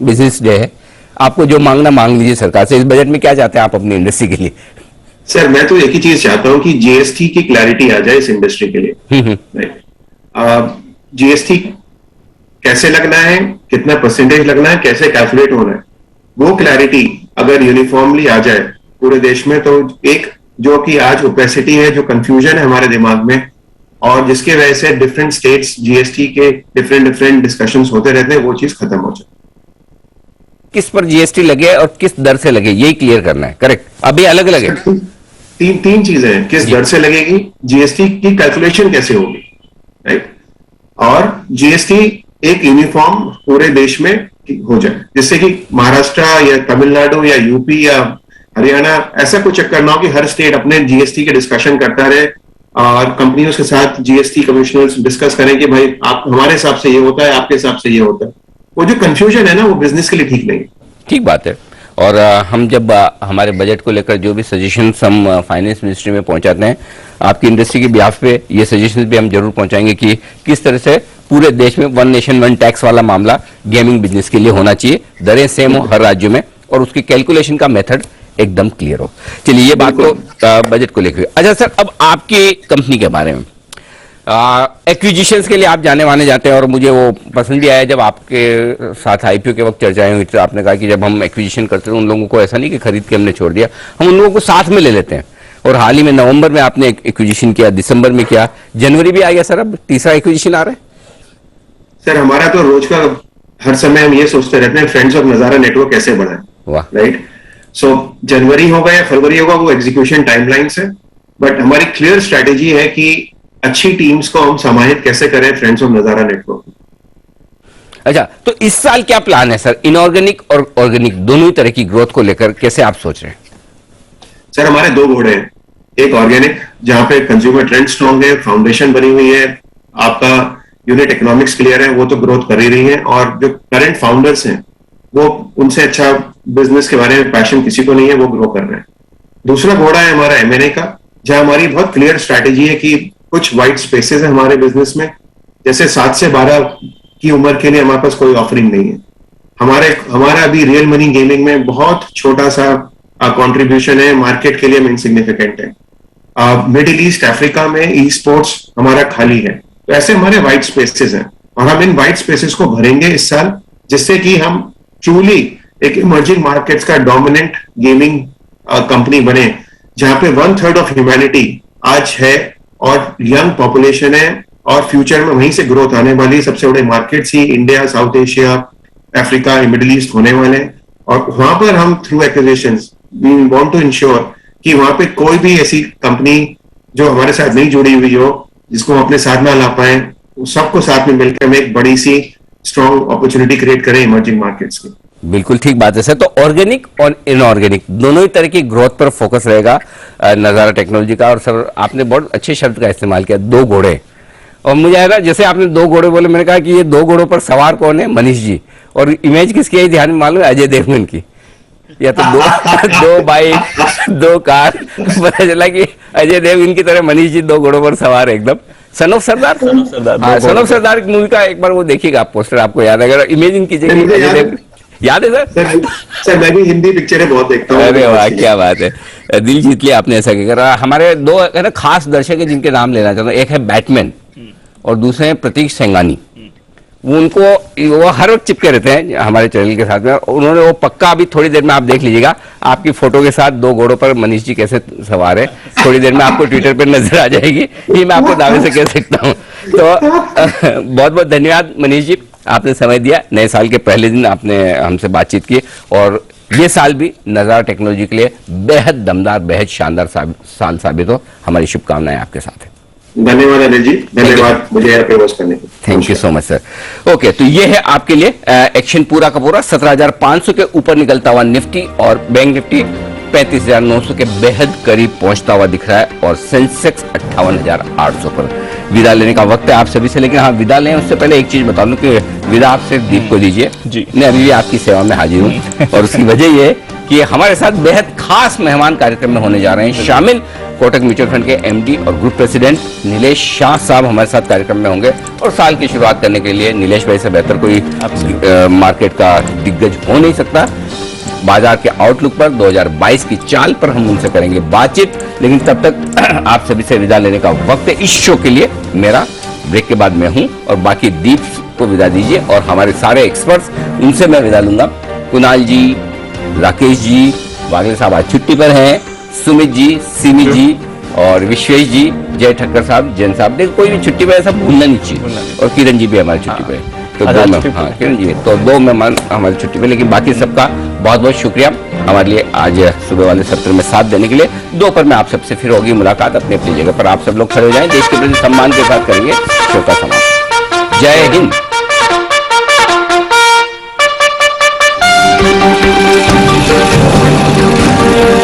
बिजनेस डे है, आपको जो मांगना मांग लीजिए सरकार से। इस बजट में क्या चाहते हैं आप अपनी इंडस्ट्री के लिए? सर मैं तो एक ही चीज चाहता हूं कि जीएसटी की क्लैरिटी आ जाए इस इंडस्ट्री के लिए। जीएसटी कैसे लगना है, कितना परसेंटेज लगना है, कैसे कैलकुलेट होना है, वो क्लैरिटी अगर यूनिफॉर्मली आ जाए पूरे देश में, तो एक जो कि आज ओपेसिटी है, जो कंफ्यूजन है हमारे दिमाग में, और जिसके वजह से डिफरेंट स्टेट्स जीएसटी के डिफरेंट डिस्कशंस होते रहते हैं, वो चीज खत्म हो जाए। किस पर जीएसटी लगे और किस दर से लगे, यही क्लियर करना है, करेक्ट? अभी अलग अलग है। तीन चीजें हैं, किस दर से लगेगी, जीएसटी की कैलकुलेशन कैसे होगी, राइट, और जीएसटी एक यूनिफॉर्म पूरे देश में हो जाए, जिससे कि महाराष्ट्र या तमिलनाडु या यूपी या हरियाणा ऐसा कुछ चक्कर ना हो कि हर स्टेट अपने जीएसटी के डिस्कशन करता रहे और कंपनियों के साथ जीएसटी कमिश्नर्स डिस्कस करें कि भाई आप हमारे हिसाब से ये होता है, आपके हिसाब से ये होता है। वो जो कंफ्यूजन है ना, वो बिजनेस के लिए ठीक नहीं है। ठीक बात है। और हम जब हमारे बजट को लेकर जो भी सजेशंस हम फाइनेंस मिनिस्ट्री में पहुंचाते हैं, आपकी इंडस्ट्री के बिहाफ पे ये सजेशंस भी हम जरूर पहुंचाएंगे कि किस तरह से पूरे देश में 1 नेशन 1 टैक्स वाला मामला गेमिंग बिजनेस के लिए होना चाहिए, दरें सेम हो हर राज्य में और उसकी कैलकुलेशन का मेथड एकदम क्लियर हो। चलिए ये बात तो बजट को लेकर। अच्छा सर, अब आपकी कंपनी के बारे में, एक्विजिशंस के लिए आप जाने माने जाते हैं और मुझे वो पसंद भी आया जब आपके साथ आईपीओ के वक्त चर्चाएं हुई, तो आपने कहा कि जब हम एक्विजिशन करते हैं उन लोगों को ऐसा नहीं कि खरीद के हमने छोड़ दिया, हम उन लोगों को साथ में ले लेते हैं। और हाल ही में नवंबर में आपने एक्विजिशन किया, दिसंबर में किया, जनवरी भी आ गया सर, अब तीसरा एक्विजिशन आ रहा है। सर हमारा तो रोज का हर समय हम ये सोचते रहते हैं फ्रेंड्स ऑफ नजारा नेटवर्क कैसे बढ़ाएं, राइट? सो जनवरी होगा या फरवरी होगा वो एग्जीक्यूशन टाइमलाइंस है, बट हमारी क्लियर स्ट्रैटेजी है कि अच्छी टीम्स को हम समाहित कैसे करें फ्रेंड्स ऑफ नजारा नेटवर्क। अच्छा, तो इस साल क्या प्लान है सर, इनऑर्गेनिक और ऑर्गेनिक दोनों ही तरह की ग्रोथ को लेकर कैसे आप सोच रहे हैं? सर हमारे दो घोड़े हैं, एक ऑर्गेनिक जहां पे कंज्यूमर ट्रेंड स्ट्रांग है, फाउंडेशन बनी हुई है, आपका यूनिट इकोनॉमिक्स क्लियर है, वो तो ग्रोथ कर ही रही है, और जो करंट फाउंडर्स हैं वो उनसे अच्छा बिजनेस के बारे में पैशन किसी को नहीं है, वो ग्रो कर रहे हैं। दूसरा घोड़ा है हमारा M&A का, जहां हमारी बहुत क्लियर स्ट्रैटेजी है कि कुछ वाइट स्पेसेस है हमारे बिजनेस में, जैसे 7 से 12 की उम्र के लिए हमारे पास कोई ऑफरिंग नहीं है। हमारा अभी रियल मनी गेमिंग में बहुत छोटा सा कंट्रीब्यूशन है, मार्केट के लिए इनसिग्निफिकेंट है। मिडिल ईस्ट अफ्रीका में ई स्पोर्ट्स हमारा खाली है, तो ऐसे हमारे वाइट स्पेसेस हैं और हम इन वाइट स्पेसेस को भरेंगे इस साल, जिससे कि हम ट्रूली एक इमर्जिंग मार्केट्स का डोमिनेंट गेमिंग कंपनी बने, जहां पे 1/3 ऑफ ह्यूमैनिटी आज है और यंग पॉपुलेशन है, और फ्यूचर में वहीं से ग्रोथ आने वाली। सबसे बड़े मार्केट्स ही India, South Asia, Africa, Middle East होने वाले हैं, और वहां पर हम through acquisitions we want to ensure कि वहां पे कोई भी ऐसी कंपनी जो हमारे साथ नहीं जुड़ी हुई हो, जिसको हम अपने साथ ना ला पाए, सबको साथ में मिलकर हम एक बड़ी सी स्ट्रॉन्ग अपॉर्चुनिटी क्रिएट करें इमर्जिंग मार्केट्स की। बिल्कुल ठीक बात है सर। तो ऑर्गेनिक और इनऑर्गेनिक दोनों ही तरह की ग्रोथ पर फोकस रहेगा नजारा टेक्नोलॉजी का। और सर आपने बहुत अच्छे शब्द का इस्तेमाल किया, दो घोड़े, और मुझे आया ना जैसे आपने दो घोड़े बोले, मैंने कहा कि ये दो घोड़ों पर सवार कौन है? मनीष जी। और इमेज किसकी है ध्यान में मालूम है? अजय देवगन की। या तो दो बाइक, दो कार, पता चला कि अजय देवगन की तरह मनीष जी दो घोड़ों पर सवार है एकदम। Son of Sardar, son of Sardar movie का एक बार वो देखिएगा आप, पोस्टर आपको याद है, अगर इमेजिन कीजिएगा अजय देवगन। याद है सर मैं भी हिंदी पिक्चरें बहुत देखता हूँ। अरे वाह क्या बात है, दिल जीत लिया आपने ऐसा क्या। हमारे दो है ना खास दर्शक है जिनके नाम लेना चाहता हूँ, एक है बैटमैन और दूसरे हैं प्रतीक सेंगानी। वो हर वक्त चिपके रहते हैं हमारे चैनल के साथ में, उन्होंने वो पक्का अभी थोड़ी देर में आप देख लीजिएगा आपकी फोटो के साथ दो घोड़ों पर मनीष जी कैसे सवार है, थोड़ी देर में आपको ट्विटर पर नजर आ जाएगी, ये मैं आपको दावे से कह सकता हूँ। तो बहुत बहुत धन्यवाद मनीष जी, आपने समय दिया, नए साल के पहले दिन आपने हमसे बातचीत की, और ये साल भी नजारा टेक्नोलॉजी के लिए बेहद दमदार, बेहद शानदार साल साबित हो। हमारी शुभकामनाएं आपके साथ है। धन्यवाद अनिल जी, धन्यवाद मुझे यहाँ पे होस्ट करने के। Thank you so much sir. Okay, तो ये है आपके लिए एक्शन पूरा का पूरा। 17,500 के ऊपर निकलता हुआ निफ्टी और बैंक निफ्टी 35,900 के बेहद करीब पहुंचता हुआ दिख रहा है, और सेंसेक्स 58,800 पर। विदा लेने का वक्त है आप सभी से, लेकिन हाँ विदा लें उससे पहले एक चीज बता दूं कि विदा आप सिर्फ दीप को दीजिए जी, मैं अभी भी आपकी सेवा में हाजिर हूँ। और उसकी वजह ये कि हमारे साथ बेहद खास मेहमान कार्यक्रम में होने जा रहे हैं शामिल। कोटक म्यूचुअल फंड के MD और ग्रुप प्रेसिडेंट नीलेश शाह साहब हमारे साथ कार्यक्रम में होंगे, और साल की शुरुआत करने के लिए नीलेश भाई से बेहतर कोई मार्केट का दिग्गज हो नहीं सकता। बाजार के आउटलुक पर 2022 की चाल पर हम उनसे करेंगे बातचीत, लेकिन तब तक आप सभी से विदा लेने का वक्त है। इस शो के लिए मेरा ब्रेक के बाद मैं हूं, और बाकी दीप को विदा दीजिए, और हमारे सारे एक्सपर्ट्स उनसे मैं विदा लूंगा। कुणाल जी, राकेश जी, वागले साहब आज छुट्टी पर हैं, सुमित जी, सिमी जी और विश्वेश जी, जय ठक्कर साहब, जैन साहब, देखो कोई भी छुट्टी पर ऐसा भूलना नहीं चाहिए, और किरण जी भी हमारी छुट्टी पर है। तो किरण जी, तो दो मेहमान हमारी छुट्टी पे, लेकिन बाकी सबका बहुत बहुत शुक्रिया हमारे लिए आज सुबह वाले सत्र में साथ देने के लिए। दोपहर में आप सबसे फिर होगी मुलाकात अपनी अपनी जगह पर। आप सब लोग खड़े हो जाएं, देश के प्रति सम्मान के साथ करेंगे शो का समापन। जय हिंद। Thank you.